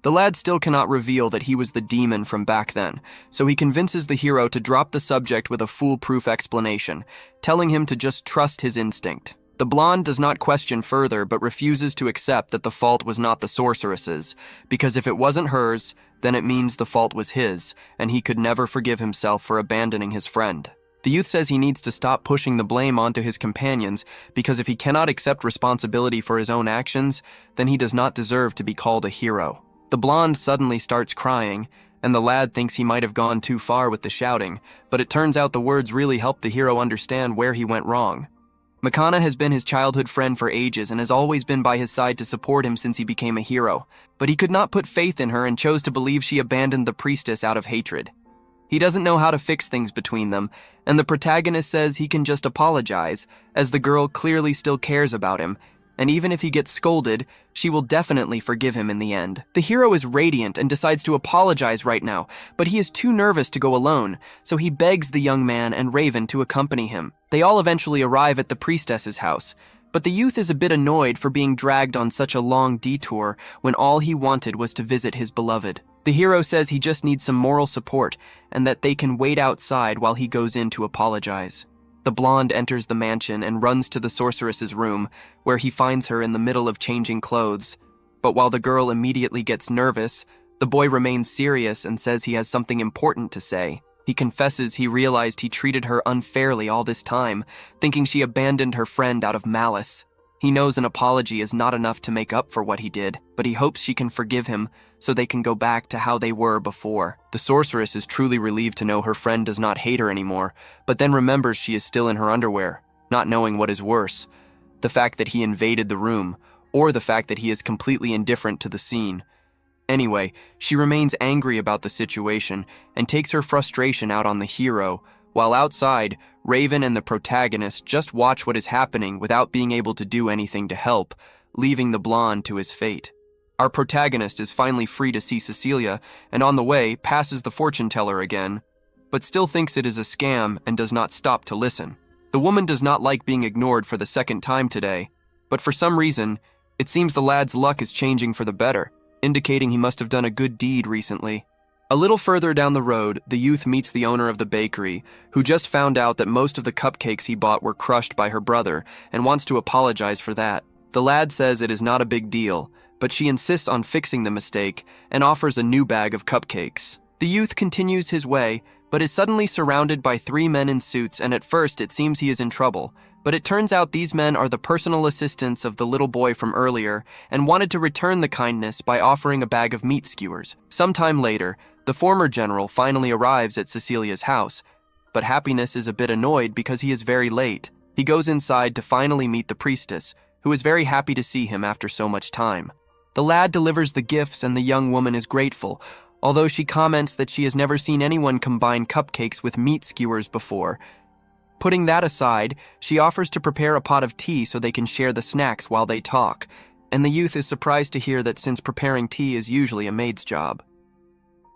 The lad still cannot reveal that he was the demon from back then, so he convinces the hero to drop the subject with a foolproof explanation, telling him to just trust his instinct. The blonde does not question further but refuses to accept that the fault was not the sorceress's, because if it wasn't hers, then it means the fault was his, and he could never forgive himself for abandoning his friend. The youth says he needs to stop pushing the blame onto his companions, because if he cannot accept responsibility for his own actions, then he does not deserve to be called a hero. The blonde suddenly starts crying, and the lad thinks he might have gone too far with the shouting, but it turns out the words really help the hero understand where he went wrong. Manga has been his childhood friend for ages and has always been by his side to support him since he became a hero, but he could not put faith in her and chose to believe she abandoned the priestess out of hatred. He doesn't know how to fix things between them, and the protagonist says he can just apologize, as the girl clearly still cares about him, and even if he gets scolded, she will definitely forgive him in the end. The hero is radiant and decides to apologize right now, but he is too nervous to go alone, so he begs the young man and Raven to accompany him. They all eventually arrive at the priestess's house, but the youth is a bit annoyed for being dragged on such a long detour when all he wanted was to visit his beloved. The hero says he just needs some moral support and that they can wait outside while he goes in to apologize. The blonde enters the mansion and runs to the sorceress's room, where he finds her in the middle of changing clothes. But while the girl immediately gets nervous, the boy remains serious and says he has something important to say. He confesses he realized he treated her unfairly all this time, thinking she abandoned her friend out of malice. He knows an apology is not enough to make up for what he did, but he hopes she can forgive him so they can go back to how they were before. The sorceress is truly relieved to know her friend does not hate her anymore, but then remembers she is still in her underwear, not knowing what is worse, the fact that he invaded the room, or the fact that he is completely indifferent to the scene. Anyway, she remains angry about the situation and takes her frustration out on the hero, while outside, Raven and the protagonist just watch what is happening without being able to do anything to help, leaving the blonde to his fate. Our protagonist is finally free to see Cecilia, and on the way, passes the fortune teller again, but still thinks it is a scam and does not stop to listen. The woman does not like being ignored for the second time today, but for some reason, it seems the lad's luck is changing for the better, indicating he must have done a good deed recently. A little further down the road, the youth meets the owner of the bakery, who just found out that most of the cupcakes he bought were crushed by her brother and wants to apologize for that. The lad says it is not a big deal, but she insists on fixing the mistake and offers a new bag of cupcakes. The youth continues his way, but is suddenly surrounded by 3 men in suits, and at first it seems he is in trouble. But it turns out these men are the personal assistants of the little boy from earlier and wanted to return the kindness by offering a bag of meat skewers. Sometime later, the former general finally arrives at Cecilia's house, but Happiness is a bit annoyed because he is very late. He goes inside to finally meet the priestess, who is very happy to see him after so much time. The lad delivers the gifts and the young woman is grateful, although she comments that she has never seen anyone combine cupcakes with meat skewers before. Putting that aside, she offers to prepare a pot of tea so they can share the snacks while they talk, and the youth is surprised to hear that since preparing tea is usually a maid's job.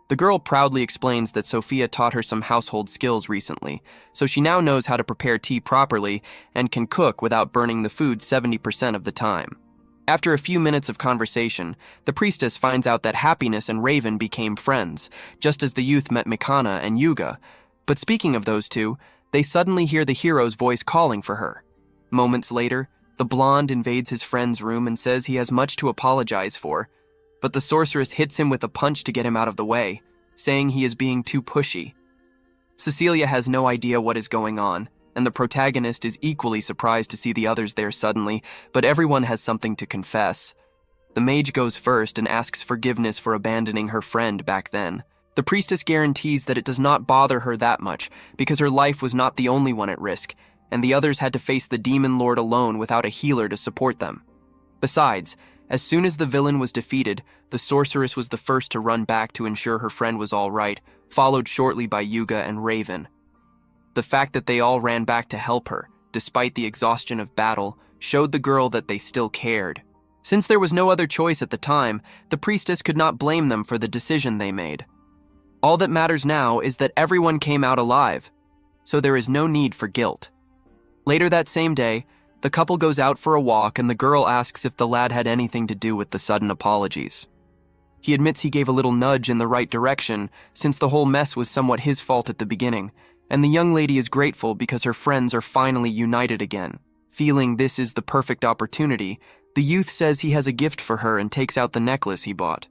The girl proudly explains that Sophia taught her some household skills recently, so she now knows how to prepare tea properly and can cook without burning the food 70% of the time. After a few minutes of conversation, the priestess finds out that Happiness and Raven became friends, just as the youth met Mikana and Yuga. But speaking of those two, they suddenly hear the hero's voice calling for her. Moments later, the blonde invades his friend's room and says he has much to apologize for, but the sorceress hits him with a punch to get him out of the way, saying he is being too pushy. Cecilia has no idea what is going on, and the protagonist is equally surprised to see the others there suddenly, but everyone has something to confess. The mage goes first and asks forgiveness for abandoning her friend back then. The priestess guarantees that it does not bother her that much, because her life was not the only one at risk, and the others had to face the demon lord alone without a healer to support them. Besides, as soon as the villain was defeated, the sorceress was the first to run back to ensure her friend was all right, followed shortly by Yuga and Raven. The fact that they all ran back to help her, despite the exhaustion of battle, showed the girl that they still cared. Since there was no other choice at the time, the priestess could not blame them for the decision they made. All that matters now is that everyone came out alive, so there is no need for guilt. Later that same day, the couple goes out for a walk and the girl asks if the lad had anything to do with the sudden apologies. He admits he gave a little nudge in the right direction, since the whole mess was somewhat his fault at the beginning, and the young lady is grateful because her friends are finally united again. Feeling this is the perfect opportunity, the youth says he has a gift for her and takes out the necklace he bought.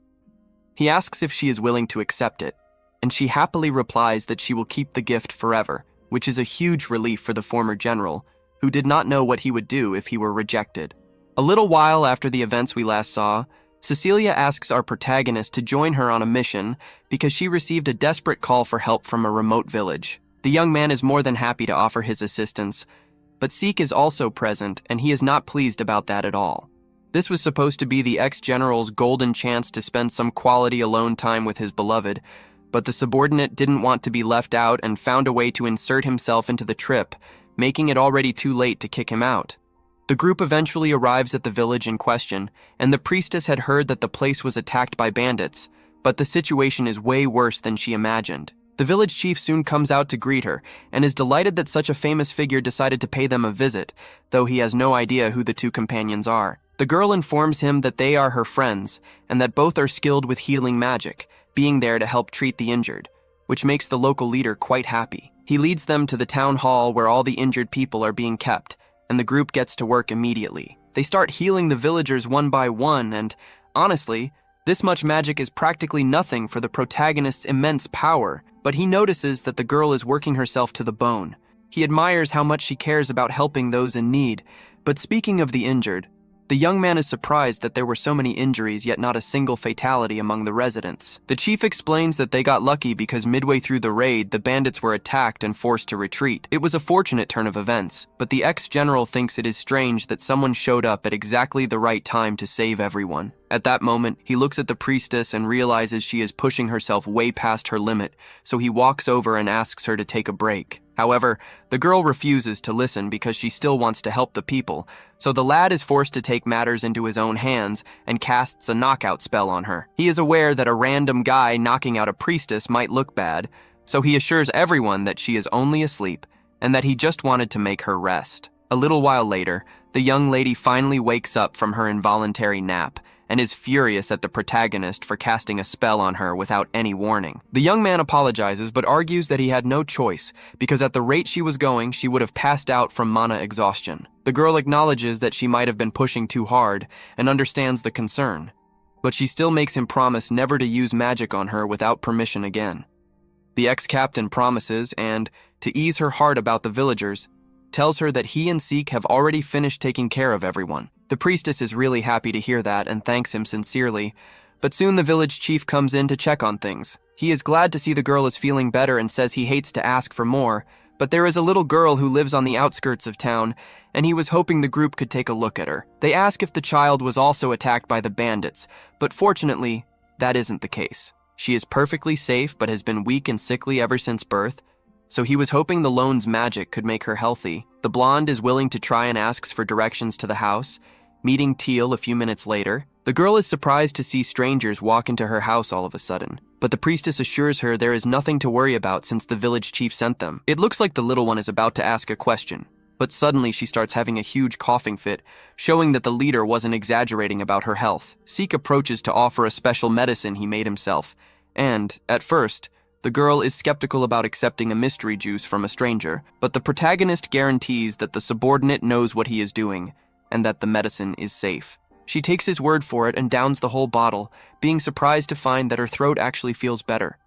He asks if she is willing to accept it, and she happily replies that she will keep the gift forever, which is a huge relief for the former general, who did not know what he would do if he were rejected. A little while after the events we last saw, Cecilia asks our protagonist to join her on a mission because she received a desperate call for help from a remote village. The young man is more than happy to offer his assistance, but Seek is also present and he is not pleased about that at all. This was supposed to be the ex-general's golden chance to spend some quality alone time with his beloved, but the subordinate didn't want to be left out and found a way to insert himself into the trip, making it already too late to kick him out. The group eventually arrives at the village in question, and the priestess had heard that the place was attacked by bandits, but the situation is way worse than she imagined. The village chief soon comes out to greet her, and is delighted that such a famous figure decided to pay them a visit, though he has no idea who the two companions are. The girl informs him that they are her friends, and that both are skilled with healing magic, being there to help treat the injured, which makes the local leader quite happy. He leads them to the town hall where all the injured people are being kept, and the group gets to work immediately. They start healing the villagers one by one, and honestly, this much magic is practically nothing for the protagonist's immense power, but he notices that the girl is working herself to the bone. He admires how much she cares about helping those in need, but speaking of the injured, the young man is surprised that there were so many injuries yet not a single fatality among the residents. The chief explains that they got lucky because midway through the raid, the bandits were attacked and forced to retreat. It was a fortunate turn of events, but the ex-general thinks it is strange that someone showed up at exactly the right time to save everyone. At that moment, he looks at the priestess and realizes she is pushing herself way past her limit, so he walks over and asks her to take a break. However, the girl refuses to listen because she still wants to help the people, so the lad is forced to take matters into his own hands and casts a knockout spell on her. He is aware that a random guy knocking out a priestess might look bad, so he assures everyone that she is only asleep and that he just wanted to make her rest. A little while later, the young lady finally wakes up from her involuntary nap and is furious at the protagonist for casting a spell on her without any warning. The young man apologizes but argues that he had no choice because at the rate she was going, she would have passed out from mana exhaustion. The girl acknowledges that she might have been pushing too hard and understands the concern, but she still makes him promise never to use magic on her without permission again. The ex-captain promises and, to ease her heart about the villagers, tells her that he and Seek have already finished taking care of everyone. The priestess is really happy to hear that and thanks him sincerely, but soon the village chief comes in to check on things. He is glad to see the girl is feeling better and says he hates to ask for more, but there is a little girl who lives on the outskirts of town, and he was hoping the group could take a look at her. They ask if the child was also attacked by the bandits, but fortunately, that isn't the case. She is perfectly safe but has been weak and sickly ever since birth, so he was hoping the lone's magic could make her healthy. The blonde is willing to try and asks for directions to the house, meeting Teal a few minutes later. The girl is surprised to see strangers walk into her house all of a sudden, but the priestess assures her there is nothing to worry about since the village chief sent them. It looks like the little one is about to ask a question, but suddenly she starts having a huge coughing fit, showing that the leader wasn't exaggerating about her health. Seek approaches to offer a special medicine he made himself, and, at first, the girl is skeptical about accepting a mystery juice from a stranger, but the protagonist guarantees that the subordinate knows what he is doing, and that the medicine is safe. She takes his word for it and downs the whole bottle, being surprised to find that her throat actually feels better.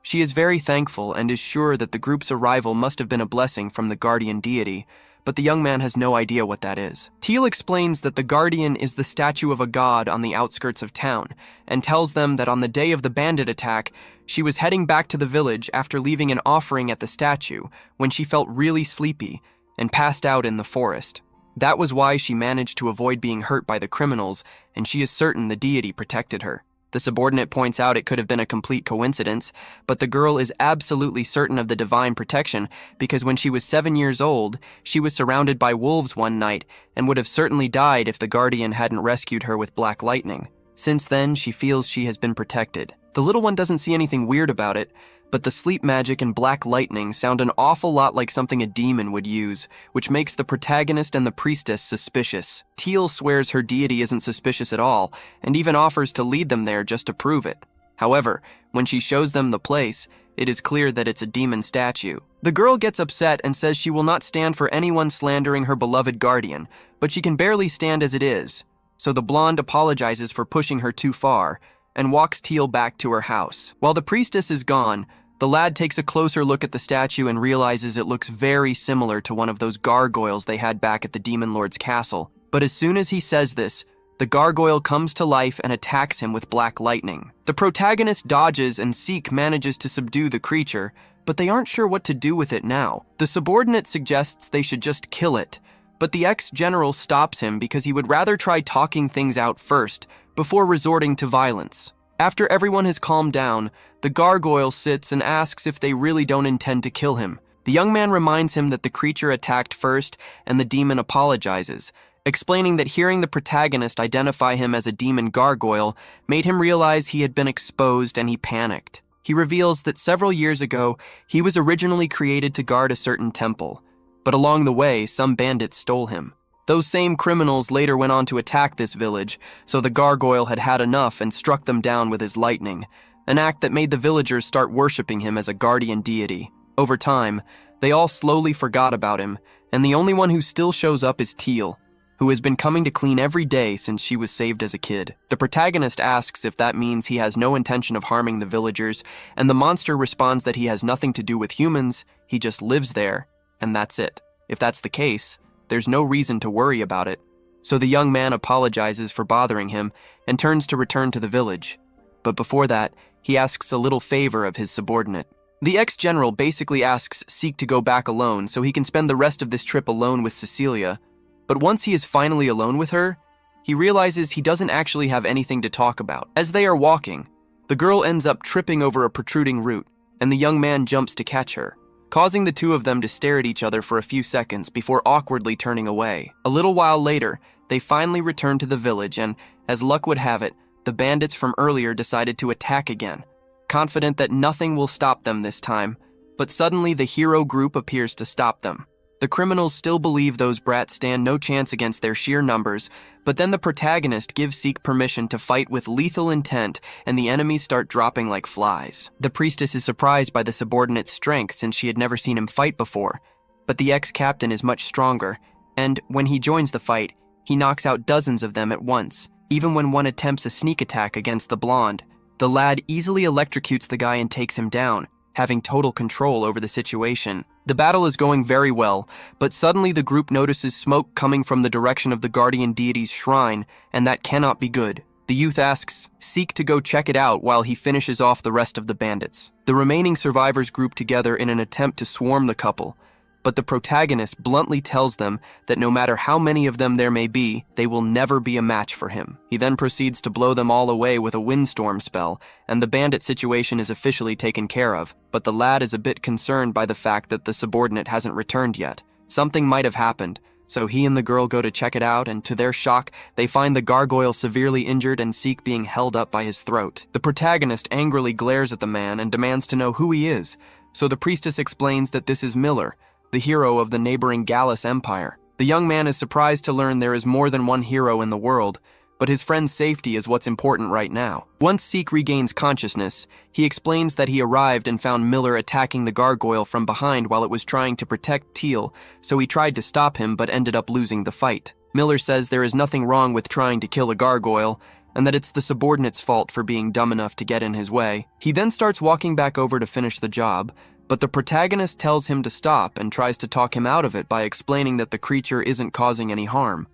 She is very thankful and is sure that the group's arrival must have been a blessing from the guardian deity, but the young man has no idea what that is. Teal explains that the guardian is the statue of a god on the outskirts of town, and tells them that on the day of the bandit attack, she was heading back to the village after leaving an offering at the statue when she felt really sleepy and passed out in the forest. That was why she managed to avoid being hurt by the criminals, and she is certain the deity protected her. The subordinate points out it could have been a complete coincidence, but the girl is absolutely certain of the divine protection because when she was 7 years old, she was surrounded by wolves one night and would have certainly died if the guardian hadn't rescued her with black lightning. Since then, she feels she has been protected. The little one doesn't see anything weird about it, but the sleep magic and black lightning sound an awful lot like something a demon would use, which makes the protagonist and the priestess suspicious. Teal swears her deity isn't suspicious at all, and even offers to lead them there just to prove it. However, when she shows them the place, it is clear that it's a demon statue. The girl gets upset and says she will not stand for anyone slandering her beloved guardian, but she can barely stand as it is. So the blonde apologizes for pushing her too far, and walks Teal back to her house. While the priestess is gone, the lad takes a closer look at the statue and realizes it looks very similar to one of those gargoyles they had back at the Demon Lord's castle. But as soon as he says this, the gargoyle comes to life and attacks him with black lightning. The protagonist dodges and Seek manages to subdue the creature, but they aren't sure what to do with it now. The subordinate suggests they should just kill it, but the ex-general stops him because he would rather try talking things out first before resorting to violence. After everyone has calmed down, the gargoyle sits and asks if they really don't intend to kill him. The young man reminds him that the creature attacked first, and the demon apologizes, explaining that hearing the protagonist identify him as a demon gargoyle made him realize he had been exposed and he panicked. He reveals that several years ago, he was originally created to guard a certain temple, but along the way, some bandits stole him. Those same criminals later went on to attack this village, so the gargoyle had had enough and struck them down with his lightning, an act that made the villagers start worshipping him as a guardian deity. Over time, they all slowly forgot about him, and the only one who still shows up is Teal, who has been coming to clean every day since she was saved as a kid. The protagonist asks if that means he has no intention of harming the villagers, and the monster responds that he has nothing to do with humans, he just lives there, and that's it. If that's the case, there's no reason to worry about it. So the young man apologizes for bothering him and turns to return to the village. But before that, he asks a little favor of his subordinate. The ex-general basically asks Seek to go back alone so he can spend the rest of this trip alone with Cecilia. But once he is finally alone with her, he realizes he doesn't actually have anything to talk about. As they are walking, the girl ends up tripping over a protruding root, and the young man jumps to catch her, causing the two of them to stare at each other for a few seconds before awkwardly turning away. A little while later, they finally return to the village and, as luck would have it, the bandits from earlier decided to attack again, confident that nothing will stop them this time. But suddenly the hero group appears to stop them. The criminals still believe those brats stand no chance against their sheer numbers, but then the protagonist gives Seek permission to fight with lethal intent, and the enemies start dropping like flies. The priestess is surprised by the subordinate's strength since she had never seen him fight before, but the ex-captain is much stronger, and when he joins the fight, he knocks out dozens of them at once. Even when one attempts a sneak attack against the blonde, the lad easily electrocutes the guy and takes him down, having total control over the situation. The battle is going very well, but suddenly the group notices smoke coming from the direction of the guardian deity's shrine, and that cannot be good. The youth asks Seek to go check it out while he finishes off the rest of the bandits. The remaining survivors group together in an attempt to swarm the couple, but the protagonist bluntly tells them that no matter how many of them there may be, they will never be a match for him. He then proceeds to blow them all away with a windstorm spell, and the bandit situation is officially taken care of, but the lad is a bit concerned by the fact that the subordinate hasn't returned yet. Something might have happened, so he and the girl go to check it out, and to their shock, they find the gargoyle severely injured and Seek being held up by his throat. The protagonist angrily glares at the man and demands to know who he is, so the priestess explains that this is Miller, the hero of the neighboring Gallus Empire. The young man is surprised to learn there is more than one hero in the world, but his friend's safety is what's important right now. Once Seek regains consciousness, he explains that he arrived and found Miller attacking the gargoyle from behind while it was trying to protect Teal, so he tried to stop him but ended up losing the fight. Miller says there is nothing wrong with trying to kill a gargoyle, and that it's the subordinate's fault for being dumb enough to get in his way. He then starts walking back over to finish the job, but the protagonist tells him to stop and tries to talk him out of it by explaining that the creature isn't causing any harm.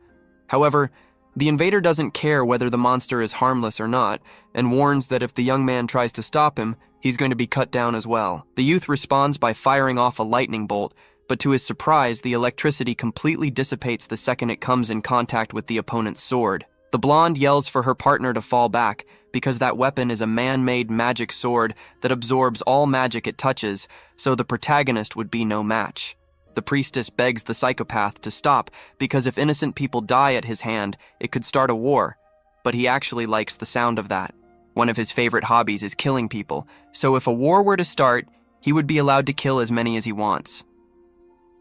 However, the invader doesn't care whether the monster is harmless or not, and warns that if the young man tries to stop him, he's going to be cut down as well. The youth responds by firing off a lightning bolt, but to his surprise, the electricity completely dissipates the second it comes in contact with the opponent's sword. The blonde yells for her partner to fall back, because that weapon is a man-made magic sword that absorbs all magic it touches, so the protagonist would be no match. The priestess begs the psychopath to stop, because if innocent people die at his hand, it could start a war. But he actually likes the sound of that. One of his favorite hobbies is killing people, so if a war were to start, he would be allowed to kill as many as he wants.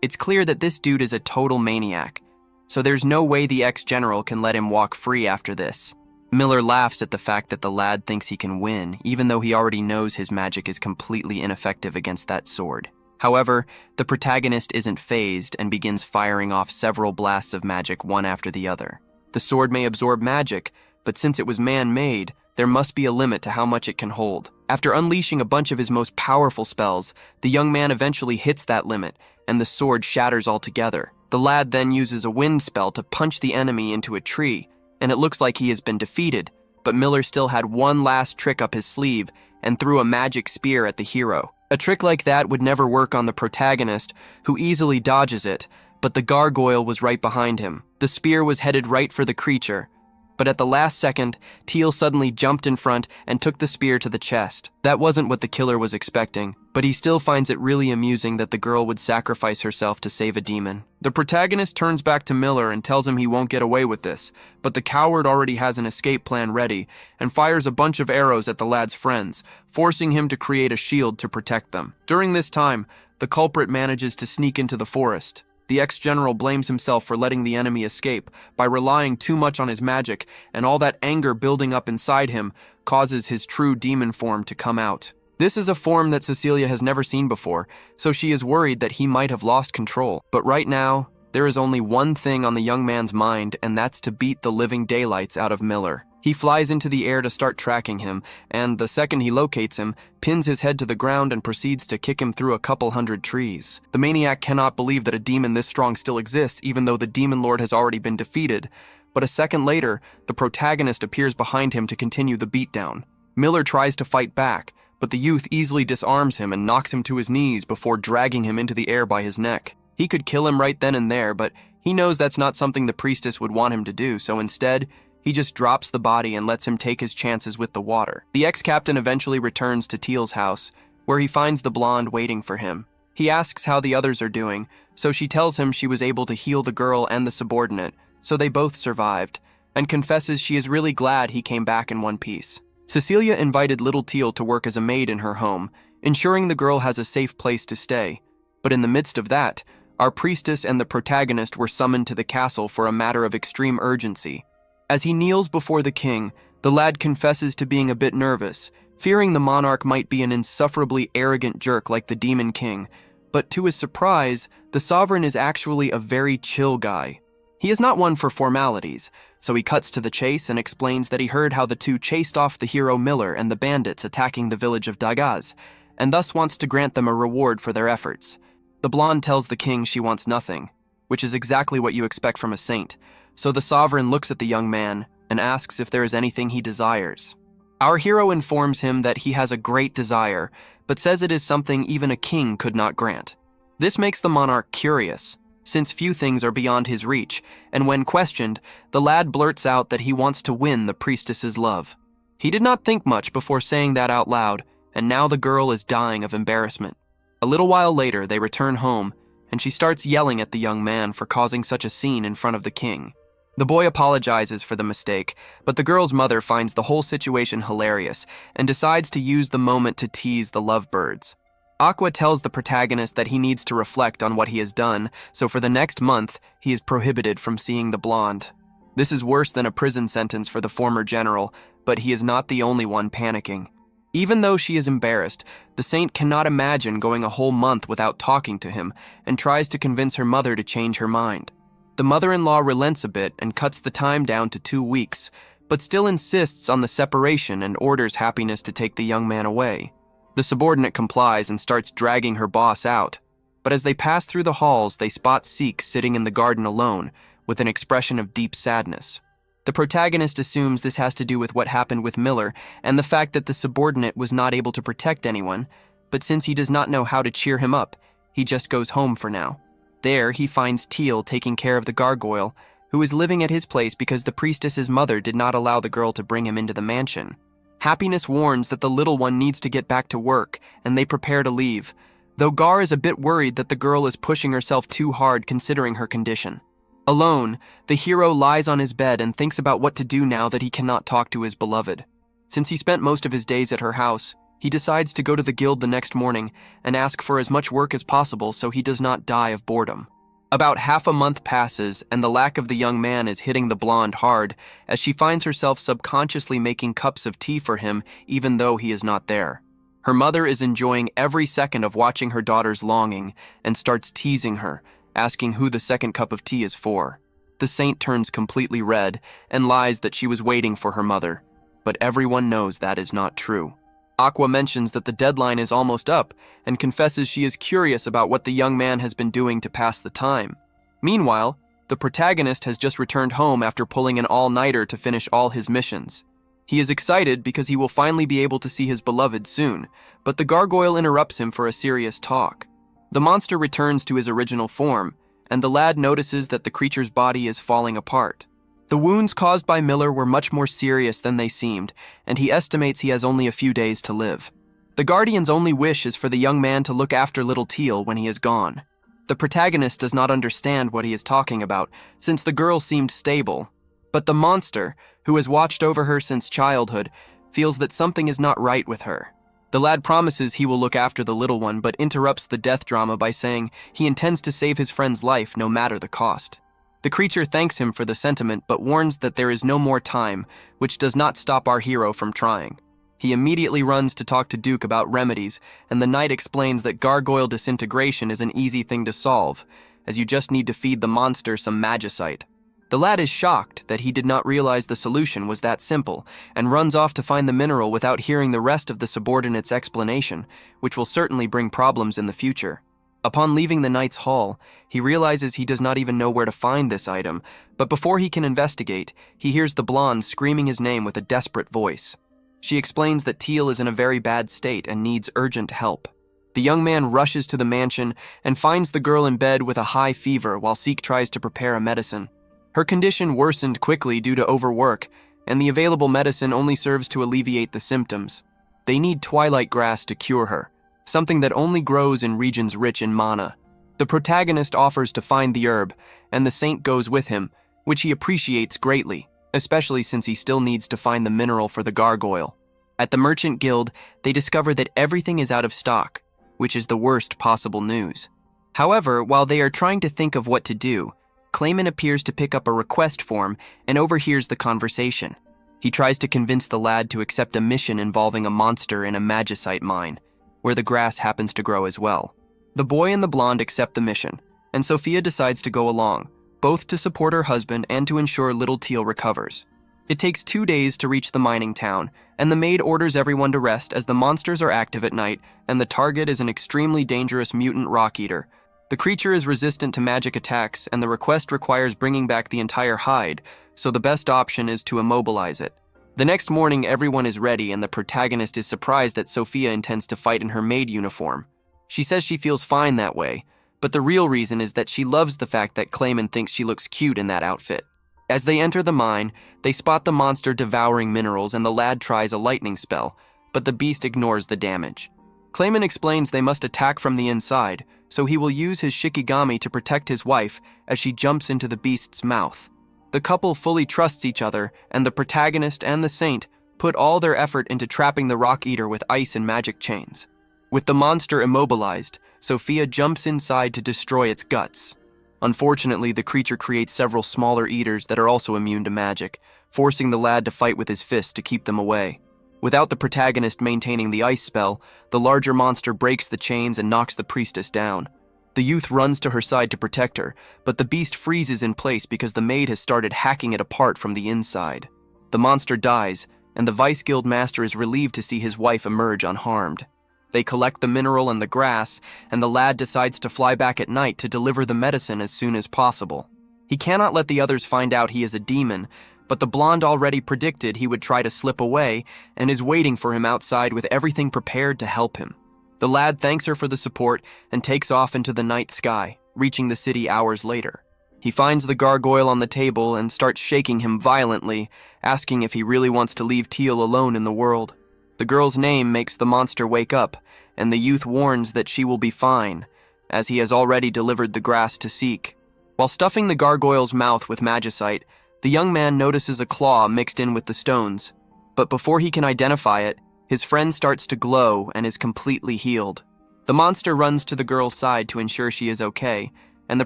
It's clear that this dude is a total maniac, so there's no way the ex-general can let him walk free after this. Miller laughs at the fact that the lad thinks he can win, even though he already knows his magic is completely ineffective against that sword. However, the protagonist isn't fazed and begins firing off several blasts of magic one after the other. The sword may absorb magic, but since it was man-made, there must be a limit to how much it can hold. After unleashing a bunch of his most powerful spells, the young man eventually hits that limit, and the sword shatters altogether. The lad then uses a wind spell to punch the enemy into a tree, and it looks like he has been defeated, but Miller still had one last trick up his sleeve and threw a magic spear at the hero. A trick like that would never work on the protagonist, who easily dodges it, but the gargoyle was right behind him. The spear was headed right for the creature, but at the last second, Teal suddenly jumped in front and took the spear to the chest. That wasn't what the killer was expecting, but he still finds it really amusing that the girl would sacrifice herself to save a demon. The protagonist turns back to Miller and tells him he won't get away with this, but the coward already has an escape plan ready and fires a bunch of arrows at the lad's friends, forcing him to create a shield to protect them. During this time, the culprit manages to sneak into the forest. The ex-general blames himself for letting the enemy escape by relying too much on his magic, and all that anger building up inside him causes his true demon form to come out. This is a form that Cecilia has never seen before, so she is worried that he might have lost control. But right now, there is only one thing on the young man's mind, and that's to beat the living daylights out of Miller. He flies into the air to start tracking him, and the second he locates him, pins his head to the ground and proceeds to kick him through a couple hundred trees. The maniac cannot believe that a demon this strong still exists, even though the demon lord has already been defeated. But a second later, the protagonist appears behind him to continue the beatdown. Miller tries to fight back, but the youth easily disarms him and knocks him to his knees before dragging him into the air by his neck. He could kill him right then and there, but he knows that's not something the priestess would want him to do, so instead, he just drops the body and lets him take his chances with the water. The ex-captain eventually returns to Teal's house, where he finds the blonde waiting for him. He asks how the others are doing, so she tells him she was able to heal the girl and the subordinate, so they both survived, and confesses she is really glad he came back in one piece. Cecilia invited little Teal to work as a maid in her home, ensuring the girl has a safe place to stay. But in the midst of that, our priestess and the protagonist were summoned to the castle for a matter of extreme urgency. As he kneels before the king, the lad confesses to being a bit nervous, fearing the monarch might be an insufferably arrogant jerk like the Demon King. But to his surprise, the sovereign is actually a very chill guy. He is not one for formalities, so he cuts to the chase and explains that he heard how the two chased off the hero Miller and the bandits attacking the village of Dagaz, and thus wants to grant them a reward for their efforts. The blonde tells the king she wants nothing, which is exactly what you expect from a saint, so the sovereign looks at the young man and asks if there is anything he desires. Our hero informs him that he has a great desire, but says it is something even a king could not grant. This makes the monarch curious, since few things are beyond his reach, and when questioned, the lad blurts out that he wants to win the priestess's love. He did not think much before saying that out loud, and now the girl is dying of embarrassment. A little while later, they return home, and she starts yelling at the young man for causing such a scene in front of the king. The boy apologizes for the mistake, but the girl's mother finds the whole situation hilarious and decides to use the moment to tease the lovebirds. Aqua tells the protagonist that he needs to reflect on what he has done, so for the next month, he is prohibited from seeing the blonde. This is worse than a prison sentence for the former general, but he is not the only one panicking. Even though she is embarrassed, the saint cannot imagine going a whole month without talking to him and tries to convince her mother to change her mind. The mother-in-law relents a bit and cuts the time down to 2 weeks, but still insists on the separation and orders Happiness to take the young man away. The subordinate complies and starts dragging her boss out, but as they pass through the halls, they spot Seek sitting in the garden alone, with an expression of deep sadness. The protagonist assumes this has to do with what happened with Miller and the fact that the subordinate was not able to protect anyone, but since he does not know how to cheer him up, he just goes home for now. There, he finds Teal taking care of the gargoyle, who is living at his place because the priestess's mother did not allow the girl to bring him into the mansion. Happiness warns that the little one needs to get back to work, and they prepare to leave, though Gar is a bit worried that the girl is pushing herself too hard considering her condition. Alone, the hero lies on his bed and thinks about what to do now that he cannot talk to his beloved. Since he spent most of his days at her house, he decides to go to the guild the next morning and ask for as much work as possible so he does not die of boredom. About half a month passes, and the lack of the young man is hitting the blonde hard as she finds herself subconsciously making cups of tea for him even though he is not there. Her mother is enjoying every second of watching her daughter's longing and starts teasing her, asking who the second cup of tea is for. The saint turns completely red and lies that she was waiting for her mother, but everyone knows that is not true. Aqua mentions that the deadline is almost up and confesses she is curious about what the young man has been doing to pass the time. Meanwhile, the protagonist has just returned home after pulling an all-nighter to finish all his missions. He is excited because he will finally be able to see his beloved soon, but the gargoyle interrupts him for a serious talk. The monster returns to his original form, and the lad notices that the creature's body is falling apart. The wounds caused by Miller were much more serious than they seemed, and he estimates he has only a few days to live. The Guardian's only wish is for the young man to look after little Teal when he is gone. The protagonist does not understand what he is talking about, since the girl seemed stable, but the monster, who has watched over her since childhood, feels that something is not right with her. The lad promises he will look after the little one, but interrupts the death drama by saying he intends to save his friend's life no matter the cost. The creature thanks him for the sentiment but warns that there is no more time, which does not stop our hero from trying. He immediately runs to talk to Duke about remedies, and the knight explains that gargoyle disintegration is an easy thing to solve, as you just need to feed the monster some magicite. The lad is shocked that he did not realize the solution was that simple, and runs off to find the mineral without hearing the rest of the subordinate's explanation, which will certainly bring problems in the future. Upon leaving the knight's hall, he realizes he does not even know where to find this item, but before he can investigate, he hears the blonde screaming his name with a desperate voice. She explains that Teal is in a very bad state and needs urgent help. The young man rushes to the mansion and finds the girl in bed with a high fever while Seek tries to prepare a medicine. Her condition worsened quickly due to overwork, and the available medicine only serves to alleviate the symptoms. They need twilight grass to cure her, something that only grows in regions rich in mana. The protagonist offers to find the herb, and the saint goes with him, which he appreciates greatly, especially since he still needs to find the mineral for the gargoyle. At the merchant guild, they discover that everything is out of stock, which is the worst possible news. However, while they are trying to think of what to do, Clayman appears to pick up a request form and overhears the conversation. He tries to convince the lad to accept a mission involving a monster in a magicite mine, where the grass happens to grow as well. The boy and the blonde accept the mission, and Sophia decides to go along, both to support her husband and to ensure little Teal recovers. It takes 2 days to reach the mining town, and the maid orders everyone to rest as the monsters are active at night and the target is an extremely dangerous mutant rock eater. The creature is resistant to magic attacks, and the request requires bringing back the entire hide, so the best option is to immobilize it. The next morning, everyone is ready, and the protagonist is surprised that Sophia intends to fight in her maid uniform. She says she feels fine that way, but the real reason is that she loves the fact that Clayman thinks she looks cute in that outfit. As they enter the mine, they spot the monster devouring minerals, and the lad tries a lightning spell, but the beast ignores the damage. Clayman explains they must attack from the inside, so he will use his shikigami to protect his wife as she jumps into the beast's mouth. The couple fully trusts each other, and the protagonist and the saint put all their effort into trapping the rock eater with ice and magic chains. With the monster immobilized, Sophia jumps inside to destroy its guts. Unfortunately, the creature creates several smaller eaters that are also immune to magic, forcing the lad to fight with his fists to keep them away. Without the protagonist maintaining the ice spell, the larger monster breaks the chains and knocks the priestess down. The youth runs to her side to protect her, but the beast freezes in place because the maid has started hacking it apart from the inside. The monster dies, and the Vice Guild master is relieved to see his wife emerge unharmed. They collect the mineral and the grass, and the lad decides to fly back at night to deliver the medicine as soon as possible. He cannot let the others find out he is a demon, but the blonde already predicted he would try to slip away and is waiting for him outside with everything prepared to help him. The lad thanks her for the support and takes off into the night sky, reaching the city hours later. He finds the gargoyle on the table and starts shaking him violently, asking if he really wants to leave Teal alone in the world. The girl's name makes the monster wake up, and the youth warns that she will be fine, as he has already delivered the grass to seek. While stuffing the gargoyle's mouth with magicite, the young man notices a claw mixed in with the stones, but before he can identify it, his friend starts to glow and is completely healed. The monster runs to the girl's side to ensure she is okay, and the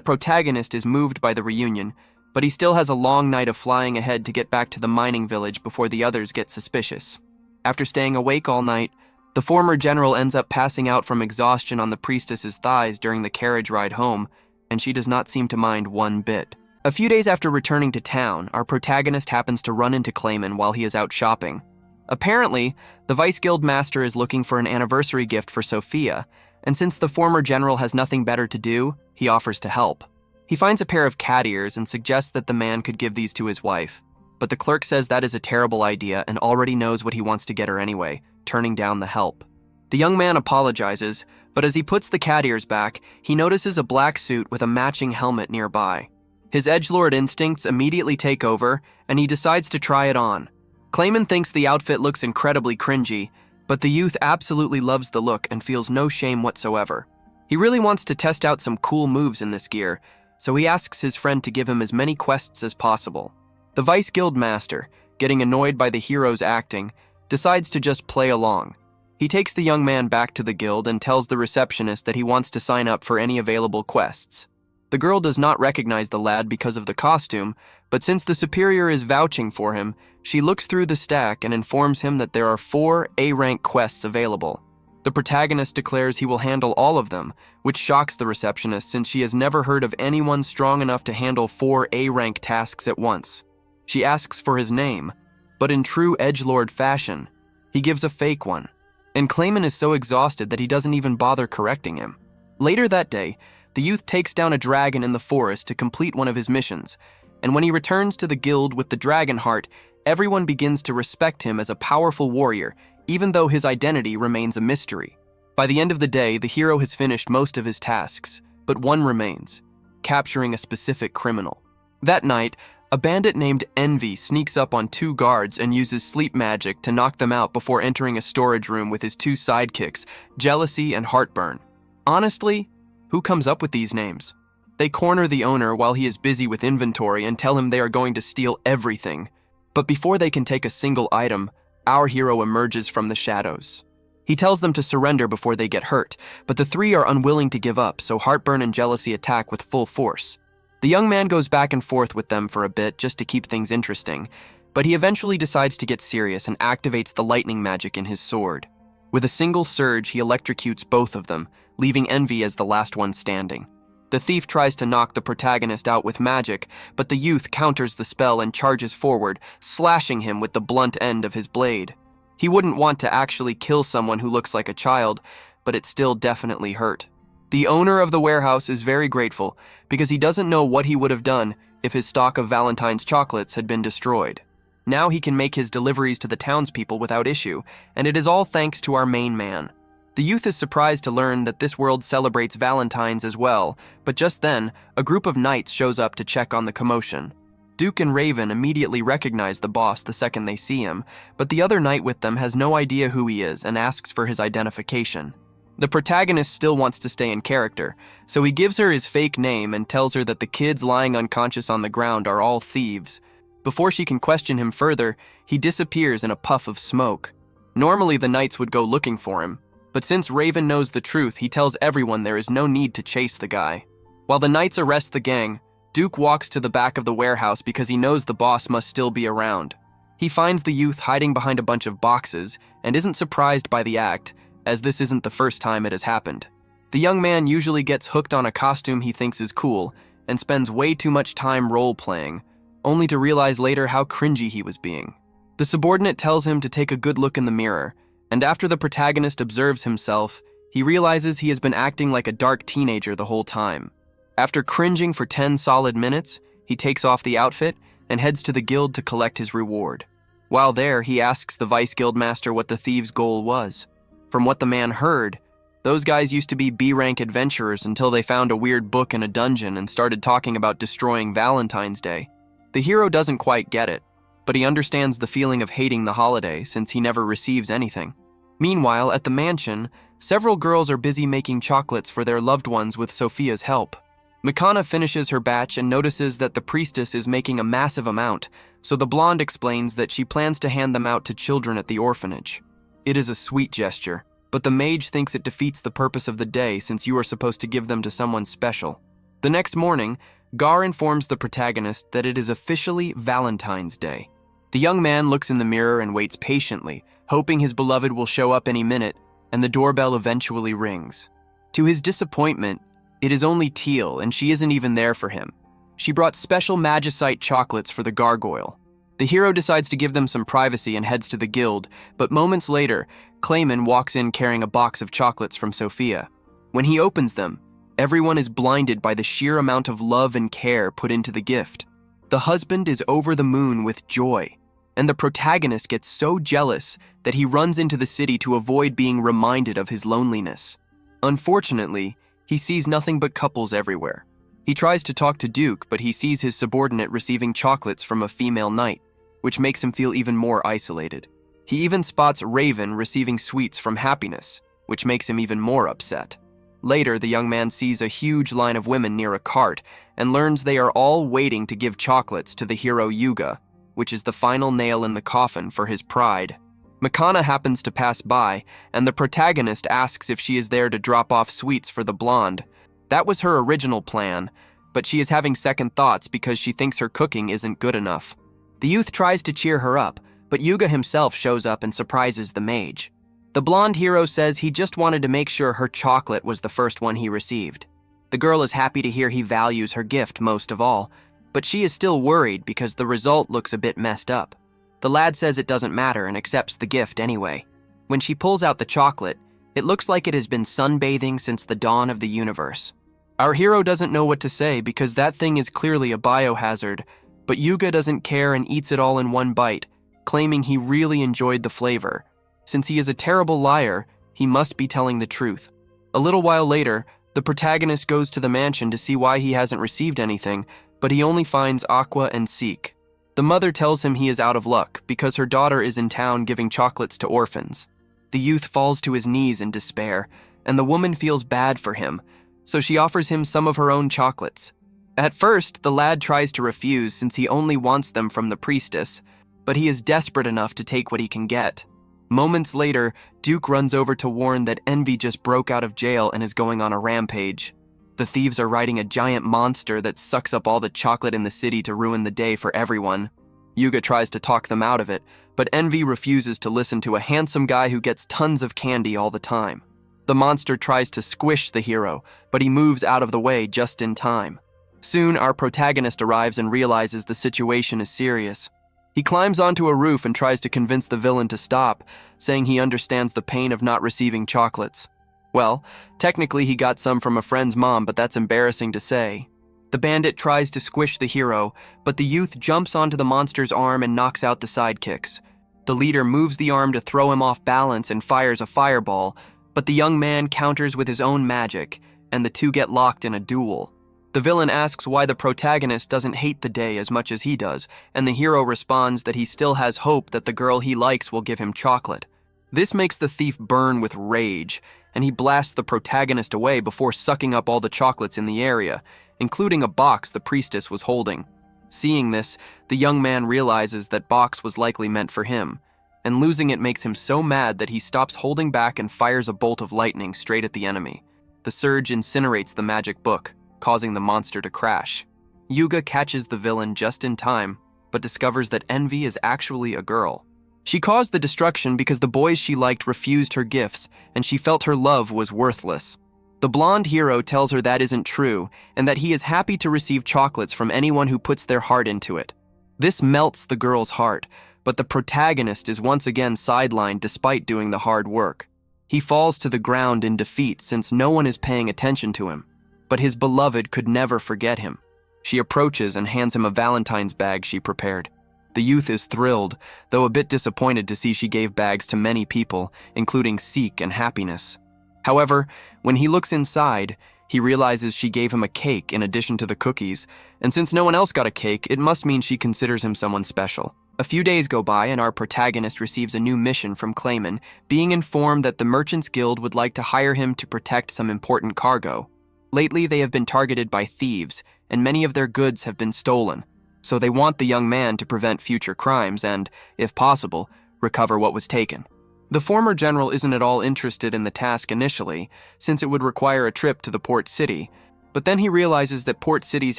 protagonist is moved by the reunion, but he still has a long night of flying ahead to get back to the mining village before the others get suspicious. After staying awake all night, the former general ends up passing out from exhaustion on the priestess's thighs during the carriage ride home, and she does not seem to mind one bit. A few days after returning to town, our protagonist happens to run into Clayman while he is out shopping. Apparently, the Vice Guild master is looking for an anniversary gift for Sophia, and since the former general has nothing better to do, he offers to help. He finds a pair of cat ears and suggests that the man could give these to his wife, but the clerk says that is a terrible idea and already knows what he wants to get her anyway, turning down the help. The young man apologizes, but as he puts the cat ears back, he notices a black suit with a matching helmet nearby. His edgelord instincts immediately take over, and he decides to try it on. Clayman thinks the outfit looks incredibly cringy, but the youth absolutely loves the look and feels no shame whatsoever. He really wants to test out some cool moves in this gear, so he asks his friend to give him as many quests as possible. The Vice Guild master, getting annoyed by the hero's acting, decides to just play along. He takes the young man back to the guild and tells the receptionist that he wants to sign up for any available quests. The girl does not recognize the lad because of the costume, but since the superior is vouching for him, she looks through the stack and informs him that there are 4 A-rank quests available. The protagonist declares he will handle all of them, which shocks the receptionist since she has never heard of anyone strong enough to handle 4 A-rank tasks at once. She asks for his name, but in true edgelord fashion, he gives a fake one, and Clayman is so exhausted that he doesn't even bother correcting him. Later that day, the youth takes down a dragon in the forest to complete one of his missions, and when he returns to the guild with the dragon heart, everyone begins to respect him as a powerful warrior, even though his identity remains a mystery. By the end of the day, the hero has finished most of his tasks, but one remains: capturing a specific criminal. That night, A bandit named Envy sneaks up on 2 guards and uses sleep magic to knock them out before entering a storage room with his 2 sidekicks, Jealousy and Heartburn. Honestly, who comes up with these names? They corner the owner while he is busy with inventory and tell him they are going to steal everything. But before they can take a single item, our hero emerges from the shadows. He tells them to surrender before they get hurt, but the 3 are unwilling to give up, so Heartburn and Jealousy attack with full force. The young man goes back and forth with them for a bit just to keep things interesting, but he eventually decides to get serious and activates the lightning magic in his sword. With a single surge, he electrocutes both of them, leaving Envy as the last one standing. The thief tries to knock the protagonist out with magic, but the youth counters the spell and charges forward, slashing him with the blunt end of his blade. He wouldn't want to actually kill someone who looks like a child, but it still definitely hurt. The owner of the warehouse is very grateful because he doesn't know what he would have done if his stock of Valentine's chocolates had been destroyed. Now he can make his deliveries to the townspeople without issue, and it is all thanks to our main man. The youth is surprised to learn that this world celebrates Valentine's as well, but just then, a group of knights shows up to check on the commotion. Duke and Raven immediately recognize the boss the second they see him, but the other knight with them has no idea who he is and asks for his identification. The protagonist still wants to stay in character, so he gives her his fake name and tells her that the kids lying unconscious on the ground are all thieves. Before she can question him further, he disappears in a puff of smoke. Normally the knights would go looking for him, but since Raven knows the truth, he tells everyone there is no need to chase the guy. While the knights arrest the gang, Duke walks to the back of the warehouse because he knows the boss must still be around. He finds the youth hiding behind a bunch of boxes and isn't surprised by the act, as this isn't the first time it has happened. The young man usually gets hooked on a costume he thinks is cool and spends way too much time role-playing, only to realize later how cringy he was being. The subordinate tells him to take a good look in the mirror, and after the protagonist observes himself, he realizes he has been acting like a dark teenager the whole time. After cringing for 10 solid minutes, he takes off the outfit and heads to the guild to collect his reward. While there, he asks the vice guildmaster what the thieves' goal was. From what the man heard, those guys used to be B-rank adventurers until they found a weird book in a dungeon and started talking about destroying Valentine's Day. The hero doesn't quite get it, but he understands the feeling of hating the holiday since he never receives anything. Meanwhile, at the mansion, several girls are busy making chocolates for their loved ones with Sophia's help. Manga finishes her batch and notices that the priestess is making a massive amount, so the blonde explains that she plans to hand them out to children at the orphanage. It is a sweet gesture, but the mage thinks it defeats the purpose of the day since you are supposed to give them to someone special. The next morning, Gar informs the protagonist that it is officially Valentine's Day. The young man looks in the mirror and waits patiently, hoping his beloved will show up any minute, and the doorbell eventually rings. To his disappointment, it is only Teal, and she isn't even there for him. She brought special magicite chocolates for the gargoyle. The hero decides to give them some privacy and heads to the guild, but moments later, Clayman walks in carrying a box of chocolates from Sophia. When he opens them, everyone is blinded by the sheer amount of love and care put into the gift. The husband is over the moon with joy, and the protagonist gets so jealous that he runs into the city to avoid being reminded of his loneliness. Unfortunately, he sees nothing but couples everywhere. He tries to talk to Duke, but he sees his subordinate receiving chocolates from a female knight, which makes him feel even more isolated. He even spots Raven receiving sweets from Happiness, which makes him even more upset. Later, the young man sees a huge line of women near a cart and learns they are all waiting to give chocolates to the hero Yuga, which is the final nail in the coffin for his pride. Manga happens to pass by, and the protagonist asks if she is there to drop off sweets for the blonde. That was her original plan, but she is having second thoughts because she thinks her cooking isn't good enough. The youth tries to cheer her up, but Yuga himself shows up and surprises the mage. The blonde hero says he just wanted to make sure her chocolate was the first one he received. The girl is happy to hear he values her gift most of all, but she is still worried because the result looks a bit messed up. The lad says it doesn't matter and accepts the gift anyway. When she pulls out the chocolate, it looks like it has been sunbathing since the dawn of the universe. Our hero doesn't know what to say because that thing is clearly a biohazard, but Yuga doesn't care and eats it all in one bite, claiming he really enjoyed the flavor. Since he is a terrible liar, he must be telling the truth. A little while later, the protagonist goes to the mansion to see why he hasn't received anything, but he only finds Aqua and Seek. The mother tells him he is out of luck because her daughter is in town giving chocolates to orphans. The youth falls to his knees in despair, and the woman feels bad for him, so she offers him some of her own chocolates. At first, the lad tries to refuse since he only wants them from the priestess, but he is desperate enough to take what he can get. Moments later, Duke runs over to warn that Envy just broke out of jail and is going on a rampage. The thieves are riding a giant monster that sucks up all the chocolate in the city to ruin the day for everyone. Yuga tries to talk them out of it, but Envy refuses to listen to a handsome guy who gets tons of candy all the time. The monster tries to squish the hero, but he moves out of the way just in time. Soon, our protagonist arrives and realizes the situation is serious. He climbs onto a roof and tries to convince the villain to stop, saying he understands the pain of not receiving chocolates. Well, technically he got some from a friend's mom, but that's embarrassing to say. The bandit tries to squish the hero, but the youth jumps onto the monster's arm and knocks out the sidekicks. The leader moves the arm to throw him off balance and fires a fireball, but the young man counters with his own magic, and the two get locked in a duel. The villain asks why the protagonist doesn't hate the day as much as he does, and the hero responds that he still has hope that the girl he likes will give him chocolate. This makes the thief burn with rage, and he blasts the protagonist away before sucking up all the chocolates in the area, including a box the priestess was holding. Seeing this, the young man realizes that box was likely meant for him, and losing it makes him so mad that he stops holding back and fires a bolt of lightning straight at the enemy. The surge incinerates the magic book, causing the monster to crash. Yuga catches the villain just in time, but discovers that Envy is actually a girl. She caused the destruction because the boys she liked refused her gifts, and she felt her love was worthless. The blonde hero tells her that isn't true, and that he is happy to receive chocolates from anyone who puts their heart into it. This melts the girl's heart, but the protagonist is once again sidelined despite doing the hard work. He falls to the ground in defeat since no one is paying attention to him, but his beloved could never forget him. She approaches and hands him a Valentine's bag she prepared. The youth is thrilled, though a bit disappointed to see she gave bags to many people, including Seek and Happiness. However, when he looks inside, he realizes she gave him a cake in addition to the cookies, and since no one else got a cake, it must mean she considers him someone special. A few days go by and our protagonist receives a new mission from Clayman, being informed that the Merchants Guild would like to hire him to protect some important cargo. Lately, they have been targeted by thieves, and many of their goods have been stolen. So they want the young man to prevent future crimes and, if possible, recover what was taken. The former general isn't at all interested in the task initially, since it would require a trip to the port city, but then he realizes that port cities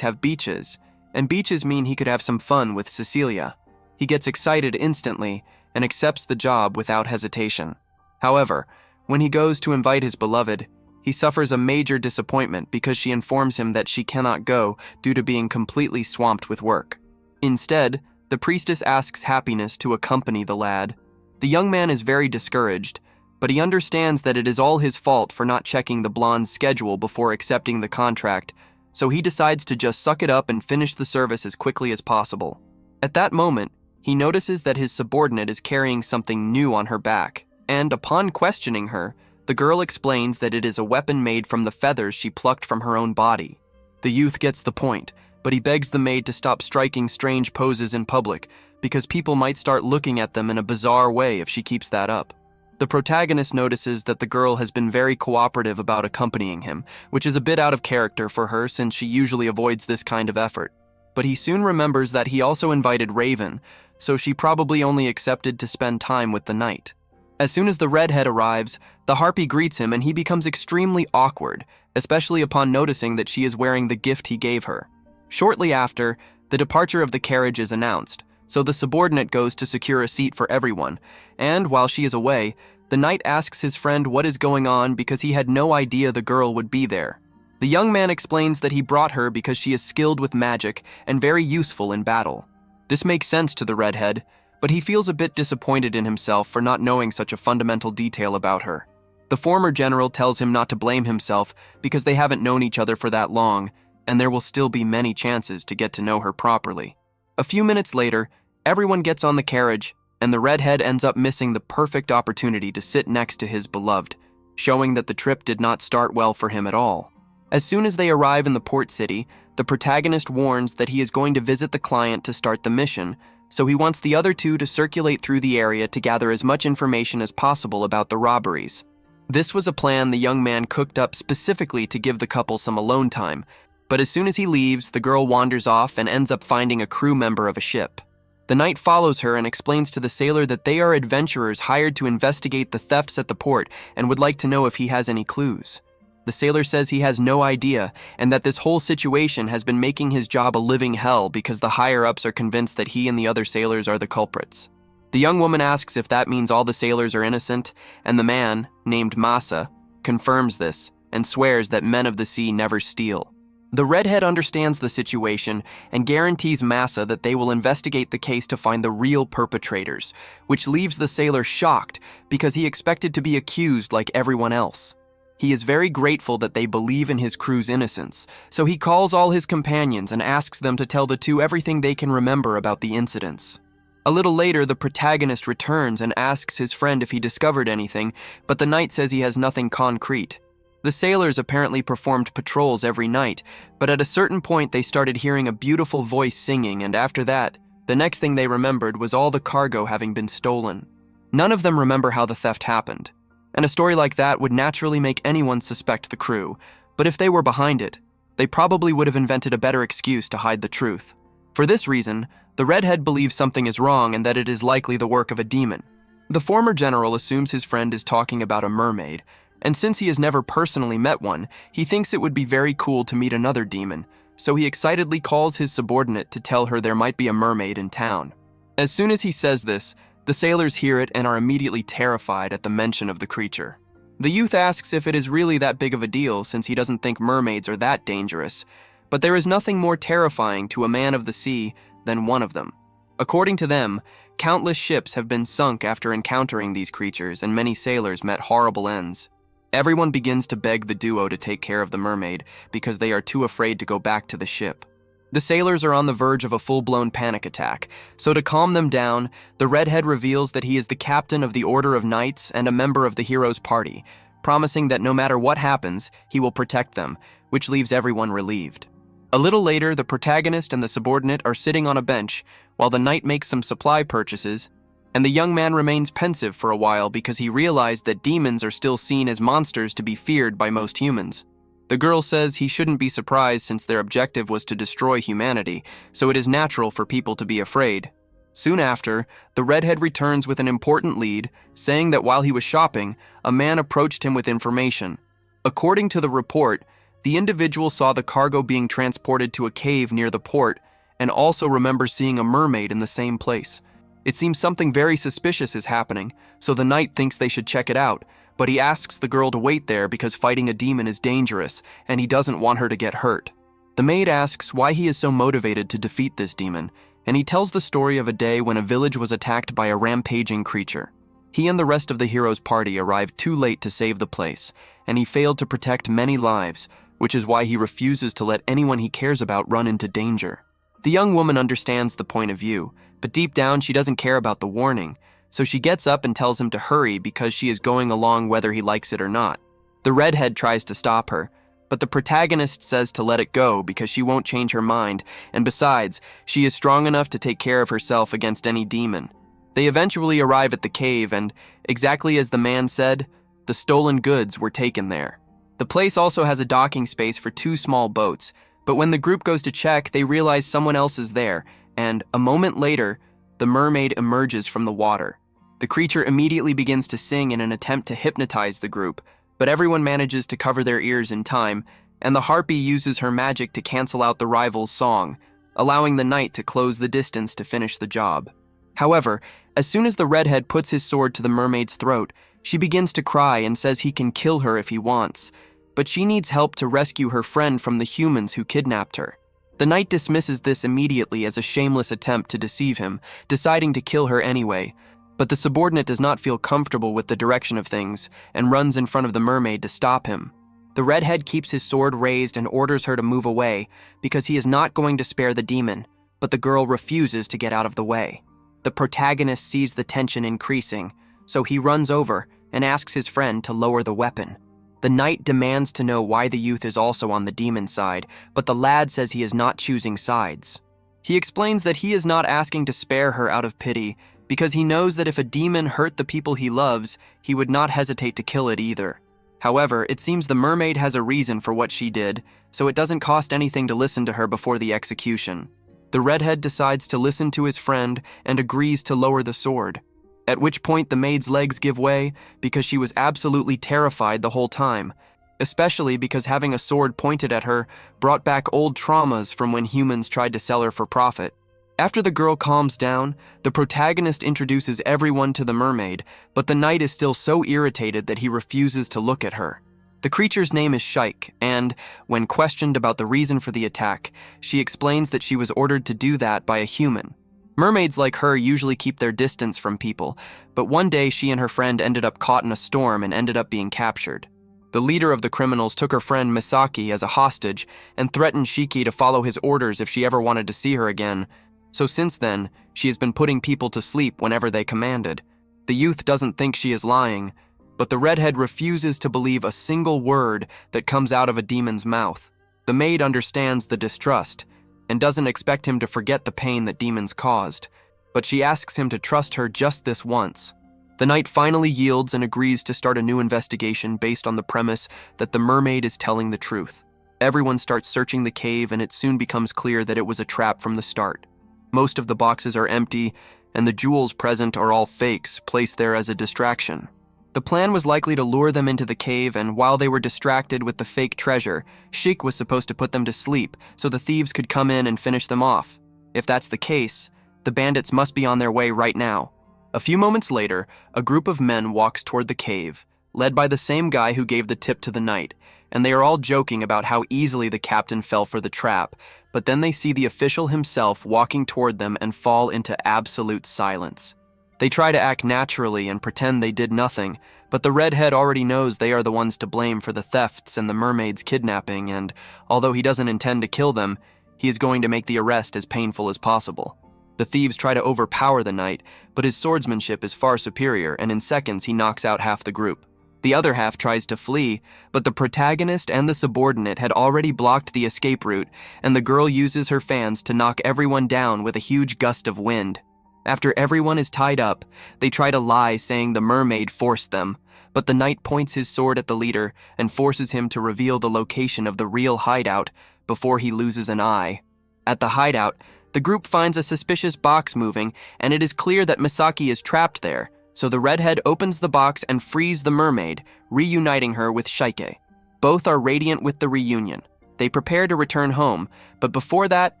have beaches, and beaches mean he could have some fun with Cecilia. He gets excited instantly and accepts the job without hesitation. However, when he goes to invite his beloved, he suffers a major disappointment because she informs him that she cannot go due to being completely swamped with work. Instead, the priestess asks Happiness to accompany the lad. The young man is very discouraged, but he understands that it is all his fault for not checking the blonde's schedule before accepting the contract, so he decides to just suck it up and finish the service as quickly as possible. At that moment, he notices that his subordinate is carrying something new on her back, and upon questioning her, the girl explains that it is a weapon made from the feathers she plucked from her own body. The youth gets the point, but he begs the maid to stop striking strange poses in public because people might start looking at them in a bizarre way if she keeps that up. The protagonist notices that the girl has been very cooperative about accompanying him, which is a bit out of character for her since she usually avoids this kind of effort. But he soon remembers that he also invited Raven, so she probably only accepted to spend time with the knight. As soon as the redhead arrives, the harpy greets him and he becomes extremely awkward, especially upon noticing that she is wearing the gift he gave her. Shortly after, the departure of the carriage is announced, so the subordinate goes to secure a seat for everyone, and while she is away, the knight asks his friend what is going on because he had no idea the girl would be there. The young man explains that he brought her because she is skilled with magic and very useful in battle. This makes sense to the redhead, but he feels a bit disappointed in himself for not knowing such a fundamental detail about her. The former general tells him not to blame himself because they haven't known each other for that long, and there will still be many chances to get to know her properly. A few minutes later, everyone gets on the carriage, and the redhead ends up missing the perfect opportunity to sit next to his beloved, showing that the trip did not start well for him at all. As soon as they arrive in the port city, the protagonist warns that he is going to visit the client to start the mission, so he wants the other two to circulate through the area to gather as much information as possible about the robberies. This was a plan the young man cooked up specifically to give the couple some alone time, but as soon as he leaves, the girl wanders off and ends up finding a crew member of a ship. The knight follows her and explains to the sailor that they are adventurers hired to investigate the thefts at the port and would like to know if he has any clues. The sailor says he has no idea and that this whole situation has been making his job a living hell because the higher-ups are convinced that he and the other sailors are the culprits. The young woman asks if that means all the sailors are innocent, and the man, named Masa, confirms this and swears that men of the sea never steal. The redhead understands the situation and guarantees Masa that they will investigate the case to find the real perpetrators, which leaves the sailor shocked because he expected to be accused like everyone else. He is very grateful that they believe in his crew's innocence, so he calls all his companions and asks them to tell the two everything they can remember about the incidents. A little later, the protagonist returns and asks his friend if he discovered anything, but the knight says he has nothing concrete. The sailors apparently performed patrols every night, but at a certain point they started hearing a beautiful voice singing, and after that, the next thing they remembered was all the cargo having been stolen. None of them remember how the theft happened, and a story like that would naturally make anyone suspect the crew, but if they were behind it, they probably would have invented a better excuse to hide the truth. For this reason, the redhead believes something is wrong and that it is likely the work of a demon. The former general assumes his friend is talking about a mermaid, and since he has never personally met one, he thinks it would be very cool to meet another demon, so he excitedly calls his subordinate to tell her there might be a mermaid in town. As soon as he says this, the sailors hear it and are immediately terrified at the mention of the creature. The youth asks if it is really that big of a deal since he doesn't think mermaids are that dangerous, but there is nothing more terrifying to a man of the sea than one of them. According to them, countless ships have been sunk after encountering these creatures, and many sailors met horrible ends. Everyone begins to beg the duo to take care of the mermaid because they are too afraid to go back to the ship. The sailors are on the verge of a full-blown panic attack, so to calm them down, the redhead reveals that he is the captain of the Order of Knights and a member of the hero's party, promising that no matter what happens, he will protect them, which leaves everyone relieved. A little later, the protagonist and the subordinate are sitting on a bench while the knight makes some supply purchases, and the young man remains pensive for a while because he realized that demons are still seen as monsters to be feared by most humans. The girl says he shouldn't be surprised since their objective was to destroy humanity, so it is natural for people to be afraid. Soon after, the redhead returns with an important lead, saying that while he was shopping, a man approached him with information. According to the report, the individual saw the cargo being transported to a cave near the port and also remembers seeing a mermaid in the same place. It seems something very suspicious is happening, so the knight thinks they should check it out, but he asks the girl to wait there because fighting a demon is dangerous and he doesn't want her to get hurt. The maid asks why he is so motivated to defeat this demon, and he tells the story of a day when a village was attacked by a rampaging creature. He and the rest of the hero's party arrived too late to save the place, and he failed to protect many lives, which is why he refuses to let anyone he cares about run into danger. The young woman understands the point of view, but deep down she doesn't care about the warning, so she gets up and tells him to hurry because she is going along whether he likes it or not. The redhead tries to stop her, but the protagonist says to let it go because she won't change her mind, and besides, she is strong enough to take care of herself against any demon. They eventually arrive at the cave and, exactly as the man said, the stolen goods were taken there. The place also has a docking space for 2 small boats, but when the group goes to check, they realize someone else is there, and, a moment later, the mermaid emerges from the water. The creature immediately begins to sing in an attempt to hypnotize the group, but everyone manages to cover their ears in time, and the harpy uses her magic to cancel out the rival's song, allowing the knight to close the distance to finish the job. However, as soon as the redhead puts his sword to the mermaid's throat, she begins to cry and says he can kill her if he wants, but she needs help to rescue her friend from the humans who kidnapped her. The knight dismisses this immediately as a shameless attempt to deceive him, deciding to kill her anyway, but the subordinate does not feel comfortable with the direction of things and runs in front of the mermaid to stop him. The redhead keeps his sword raised and orders her to move away because he is not going to spare the demon, but the girl refuses to get out of the way. The protagonist sees the tension increasing, so he runs over and asks his friend to lower the weapon. The knight demands to know why the youth is also on the demon side, but the lad says he is not choosing sides. He explains that he is not asking to spare her out of pity, because he knows that if a demon hurt the people he loves, he would not hesitate to kill it either. However, it seems the mermaid has a reason for what she did, so it doesn't cost anything to listen to her before the execution. The redhead decides to listen to his friend and agrees to lower the sword, at which point the maid's legs give way because she was absolutely terrified the whole time, especially because having a sword pointed at her brought back old traumas from when humans tried to sell her for profit. After the girl calms down, the protagonist introduces everyone to the mermaid, but the knight is still so irritated that he refuses to look at her. The creature's name is Shike, and, when questioned about the reason for the attack, she explains that she was ordered to do that by a human. Mermaids like her usually keep their distance from people, but one day she and her friend ended up caught in a storm and ended up being captured. The leader of the criminals took her friend Misaki as a hostage and threatened Shiki to follow his orders if she ever wanted to see her again. So since then, she has been putting people to sleep whenever they commanded. The youth doesn't think she is lying, but the redhead refuses to believe a single word that comes out of a demon's mouth. The maid understands the distrust and doesn't expect him to forget the pain that demons caused, but she asks him to trust her just this once. The knight finally yields and agrees to start a new investigation based on the premise that the mermaid is telling the truth. Everyone starts searching the cave, and it soon becomes clear that it was a trap from the start. Most of the boxes are empty, and the jewels present are all fakes placed there as a distraction. The plan was likely to lure them into the cave, and while they were distracted with the fake treasure, Sheik was supposed to put them to sleep so the thieves could come in and finish them off. If that's the case, the bandits must be on their way right now. A few moments later, a group of men walks toward the cave, led by the same guy who gave the tip to the knight, and they are all joking about how easily the captain fell for the trap, but then they see the official himself walking toward them and fall into absolute silence. They try to act naturally and pretend they did nothing, but the redhead already knows they are the ones to blame for the thefts and the mermaid's kidnapping, and although he doesn't intend to kill them, he is going to make the arrest as painful as possible. The thieves try to overpower the knight, but his swordsmanship is far superior, and in seconds he knocks out half the group. The other half tries to flee, but the protagonist and the subordinate had already blocked the escape route, and the girl uses her fans to knock everyone down with a huge gust of wind. After everyone is tied up, they try to lie, saying the mermaid forced them, but the knight points his sword at the leader and forces him to reveal the location of the real hideout before he loses an eye. At the hideout, the group finds a suspicious box moving, and it is clear that Misaki is trapped there, so the redhead opens the box and frees the mermaid, reuniting her with Shike. Both are radiant with the reunion. They prepare to return home, but before that,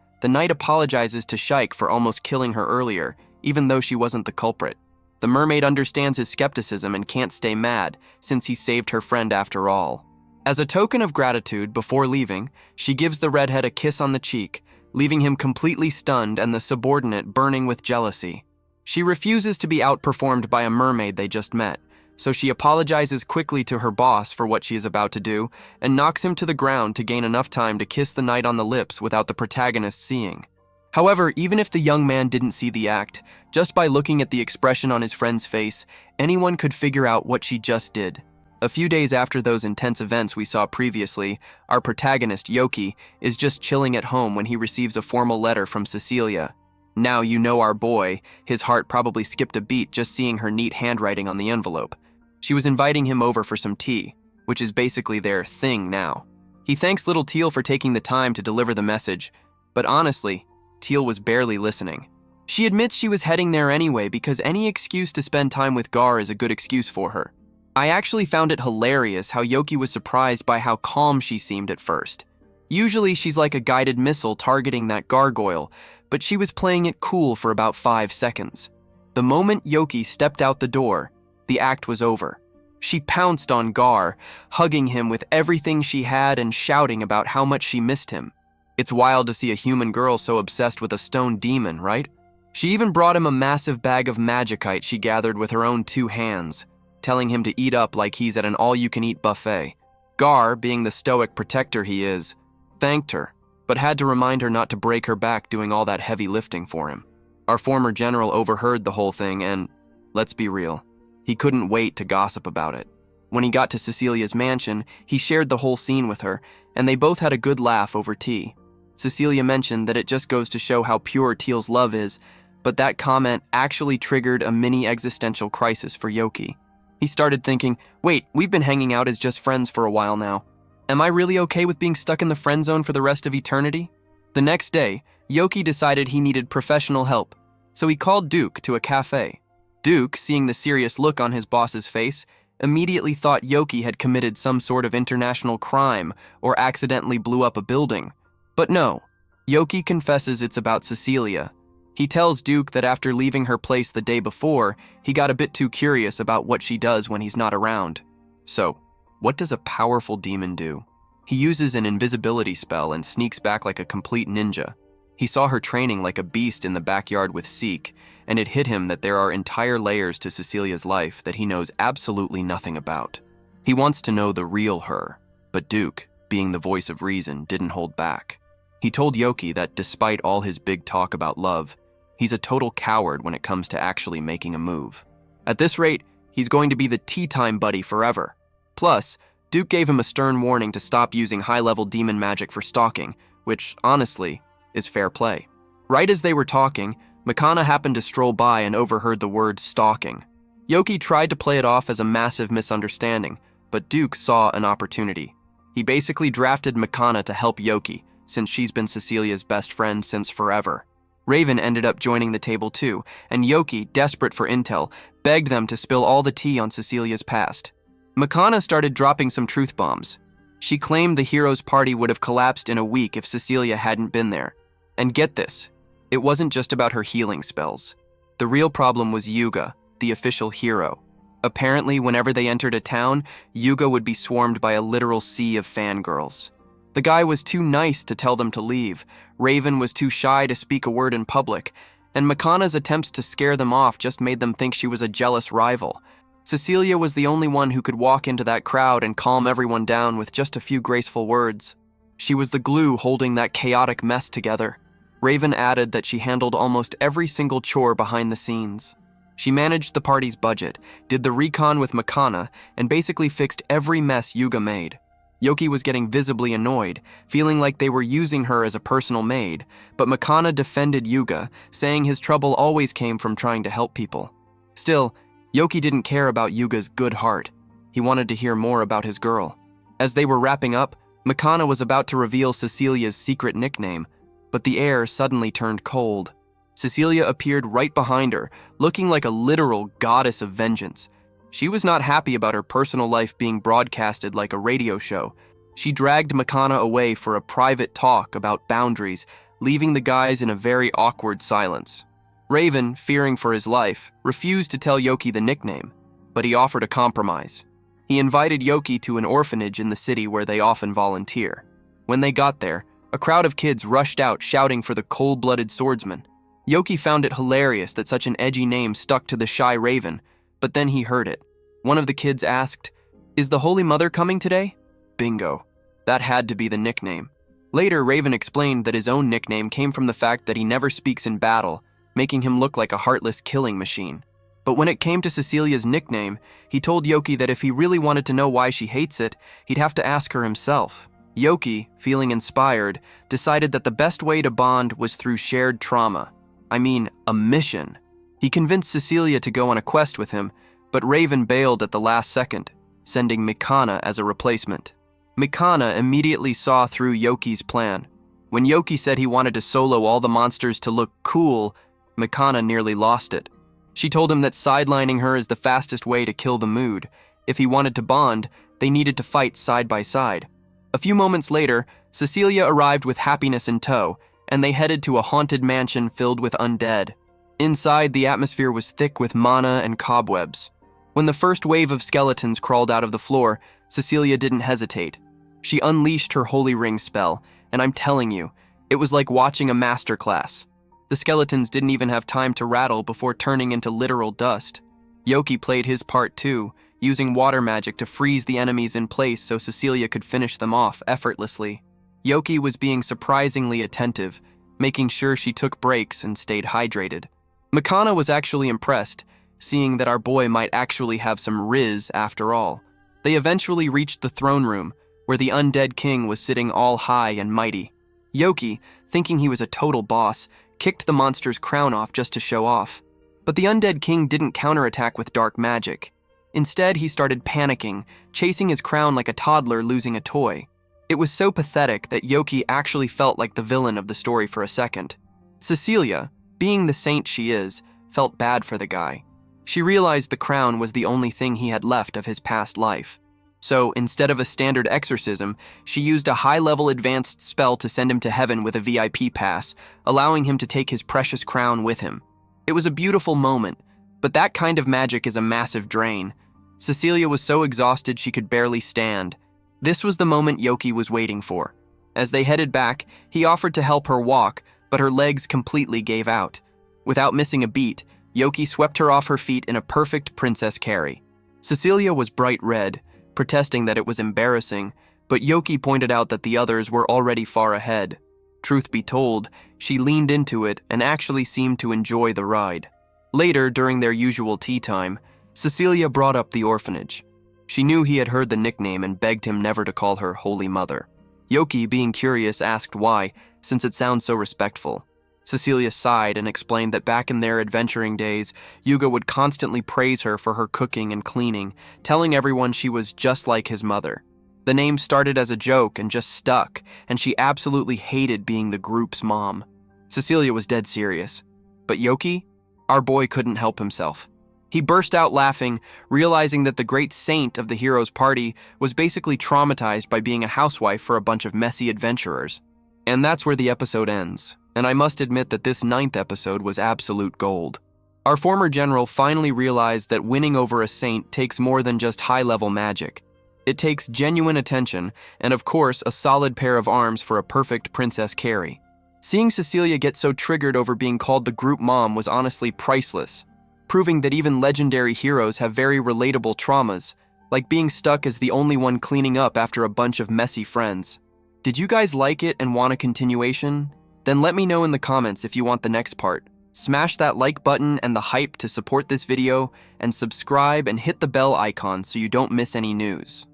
the knight apologizes to Shike for almost killing her earlier, even though she wasn't the culprit. The mermaid understands his skepticism and can't stay mad, since he saved her friend after all. As a token of gratitude, before leaving, she gives the redhead a kiss on the cheek, leaving him completely stunned and the subordinate burning with jealousy. She refuses to be outperformed by a mermaid they just met, so she apologizes quickly to her boss for what she is about to do and knocks him to the ground to gain enough time to kiss the knight on the lips without the protagonist seeing. However, even if the young man didn't see the act, just by looking at the expression on his friend's face, anyone could figure out what she just did. A few days after those intense events we saw previously, our protagonist, Yoki, is just chilling at home when he receives a formal letter from Cecilia. Now you know our boy, his heart probably skipped a beat just seeing her neat handwriting on the envelope. She was inviting him over for some tea, which is basically their thing now. He thanks little Teal for taking the time to deliver the message, but honestly, Teal was barely listening. She admits she was heading there anyway because any excuse to spend time with Gar is a good excuse for her. I actually found it hilarious how Yoki was surprised by how calm she seemed at first. Usually she's like a guided missile targeting that gargoyle, but she was playing it cool for about 5 seconds. The moment Yoki stepped out the door, the act was over. She pounced on Gar, hugging him with everything she had and shouting about how much she missed him. It's wild to see a human girl so obsessed with a stone demon, right? She even brought him a massive bag of magicite she gathered with her own 2 hands, telling him to eat up like he's at an all-you-can-eat buffet. Gar, being the stoic protector he is, thanked her, but had to remind her not to break her back doing all that heavy lifting for him. Our former general overheard the whole thing and, let's be real, he couldn't wait to gossip about it. When he got to Cecilia's mansion, he shared the whole scene with her, and they both had a good laugh over tea. Cecilia mentioned that it just goes to show how pure Teal's love is, but that comment actually triggered a mini existential crisis for Yoki. He started thinking, wait, we've been hanging out as just friends for a while now. Am I really okay with being stuck in the friend zone for the rest of eternity? The next day, Yoki decided he needed professional help, so he called Duke to a cafe. Duke, seeing the serious look on his boss's face, immediately thought Yoki had committed some sort of international crime or accidentally blew up a building. But no, Yoki confesses it's about Cecilia. He tells Duke that after leaving her place the day before, he got a bit too curious about what she does when he's not around. So, what does a powerful demon do? He uses an invisibility spell and sneaks back like a complete ninja. He saw her training like a beast in the backyard with Seek, and it hit him that there are entire layers to Cecilia's life that he knows absolutely nothing about. He wants to know the real her, but Duke, being the voice of reason, didn't hold back. He told Yoki that despite all his big talk about love, he's a total coward when it comes to actually making a move. At this rate, he's going to be the tea time buddy forever. Plus, Duke gave him a stern warning to stop using high-level demon magic for stalking, which, honestly, is fair play. Right as they were talking, Makana happened to stroll by and overheard the word stalking. Yoki tried to play it off as a massive misunderstanding, but Duke saw an opportunity. He basically drafted Makana to help Yoki, since she's been Cecilia's best friend since forever. Raven ended up joining the table too, and Yoki, desperate for intel, begged them to spill all the tea on Cecilia's past. Makana started dropping some truth bombs. She claimed the hero's party would have collapsed in a week if Cecilia hadn't been there. And get this, it wasn't just about her healing spells. The real problem was Yuga, the official hero. Apparently, whenever they entered a town, Yuga would be swarmed by a literal sea of fangirls. The guy was too nice to tell them to leave, Raven was too shy to speak a word in public, and Makana's attempts to scare them off just made them think she was a jealous rival. Cecilia was the only one who could walk into that crowd and calm everyone down with just a few graceful words. She was the glue holding that chaotic mess together. Raven added that she handled almost every single chore behind the scenes. She managed the party's budget, did the recon with Makana, and basically fixed every mess Yuga made. Yoki was getting visibly annoyed, feeling like they were using her as a personal maid, but Makana defended Yuga, saying his trouble always came from trying to help people. Still, Yoki didn't care about Yuga's good heart. He wanted to hear more about his girl. As they were wrapping up, Makana was about to reveal Cecilia's secret nickname, but the air suddenly turned cold. Cecilia appeared right behind her, looking like a literal goddess of vengeance. She was not happy about her personal life being broadcasted like a radio show. She dragged Makana away for a private talk about boundaries, leaving the guys in a very awkward silence. Raven, fearing for his life, refused to tell Yoki the nickname, but he offered a compromise. He invited Yoki to an orphanage in the city where they often volunteer. When they got there, a crowd of kids rushed out shouting for the cold-blooded swordsman. Yoki found it hilarious that such an edgy name stuck to the shy Raven, but then he heard it. One of the kids asked, "Is the Holy Mother coming today?" Bingo. That had to be the nickname. Later, Raven explained that his own nickname came from the fact that he never speaks in battle, making him look like a heartless killing machine. But when it came to Cecilia's nickname, he told Yoki that if he really wanted to know why she hates it, he'd have to ask her himself. Yoki, feeling inspired, decided that the best way to bond was through shared trauma. I mean, a mission. He convinced Cecilia to go on a quest with him, but Raven bailed at the last second, sending Makana as a replacement. Makana immediately saw through Yoki's plan. When Yoki said he wanted to solo all the monsters to look cool, Makana nearly lost it. She told him that sidelining her is the fastest way to kill the mood. If he wanted to bond, they needed to fight side by side. A few moments later, Cecilia arrived with Happiness in tow, and they headed to a haunted mansion filled with undead. Inside, the atmosphere was thick with mana and cobwebs. When the first wave of skeletons crawled out of the floor, Cecilia didn't hesitate. She unleashed her Holy Ring spell, and I'm telling you, it was like watching a masterclass. The skeletons didn't even have time to rattle before turning into literal dust. Yoki played his part too, using water magic to freeze the enemies in place so Cecilia could finish them off effortlessly. Yoki was being surprisingly attentive, making sure she took breaks and stayed hydrated. Makana was actually impressed, seeing that our boy might actually have some Rizz after all. They eventually reached the throne room, where the undead king was sitting all high and mighty. Yoki, thinking he was a total boss, kicked the monster's crown off just to show off. But the undead king didn't counterattack with dark magic. Instead, he started panicking, chasing his crown like a toddler losing a toy. It was so pathetic that Yoki actually felt like the villain of the story for a second. Cecilia, being the saint she is, felt bad for the guy. She realized the crown was the only thing he had left of his past life. So, instead of a standard exorcism, she used a high-level advanced spell to send him to heaven with a VIP pass, allowing him to take his precious crown with him. It was a beautiful moment, but that kind of magic is a massive drain. Cecilia was so exhausted she could barely stand. This was the moment Yoki was waiting for. As they headed back, he offered to help her walk, but her legs completely gave out. Without missing a beat, Yoki swept her off her feet in a perfect princess carry. Cecilia was bright red, protesting that it was embarrassing, but Yoki pointed out that the others were already far ahead. Truth be told, she leaned into it and actually seemed to enjoy the ride. Later, during their usual tea time, Cecilia brought up the orphanage. She knew he had heard the nickname and begged him never to call her Holy Mother. Yoki, being curious, asked why, since it sounds so respectful. Cecilia sighed and explained that back in their adventuring days, Yuga would constantly praise her for her cooking and cleaning, telling everyone she was just like his mother. The name started as a joke and just stuck, and she absolutely hated being the group's mom. Cecilia was dead serious. But Yoki? Our boy couldn't help himself. He burst out laughing, realizing that the great saint of the hero's party was basically traumatized by being a housewife for a bunch of messy adventurers. And that's where the episode ends. And I must admit that this 9th episode was absolute gold. Our former general finally realized that winning over a saint takes more than just high-level magic. It takes genuine attention, and of course, a solid pair of arms for a perfect princess carry. Seeing Cecilia get so triggered over being called the group mom was honestly priceless, proving that even legendary heroes have very relatable traumas, like being stuck as the only one cleaning up after a bunch of messy friends. Did you guys like it and want a continuation? Then let me know in the comments if you want the next part. Smash that like button and the hype to support this video, and subscribe and hit the bell icon so you don't miss any news.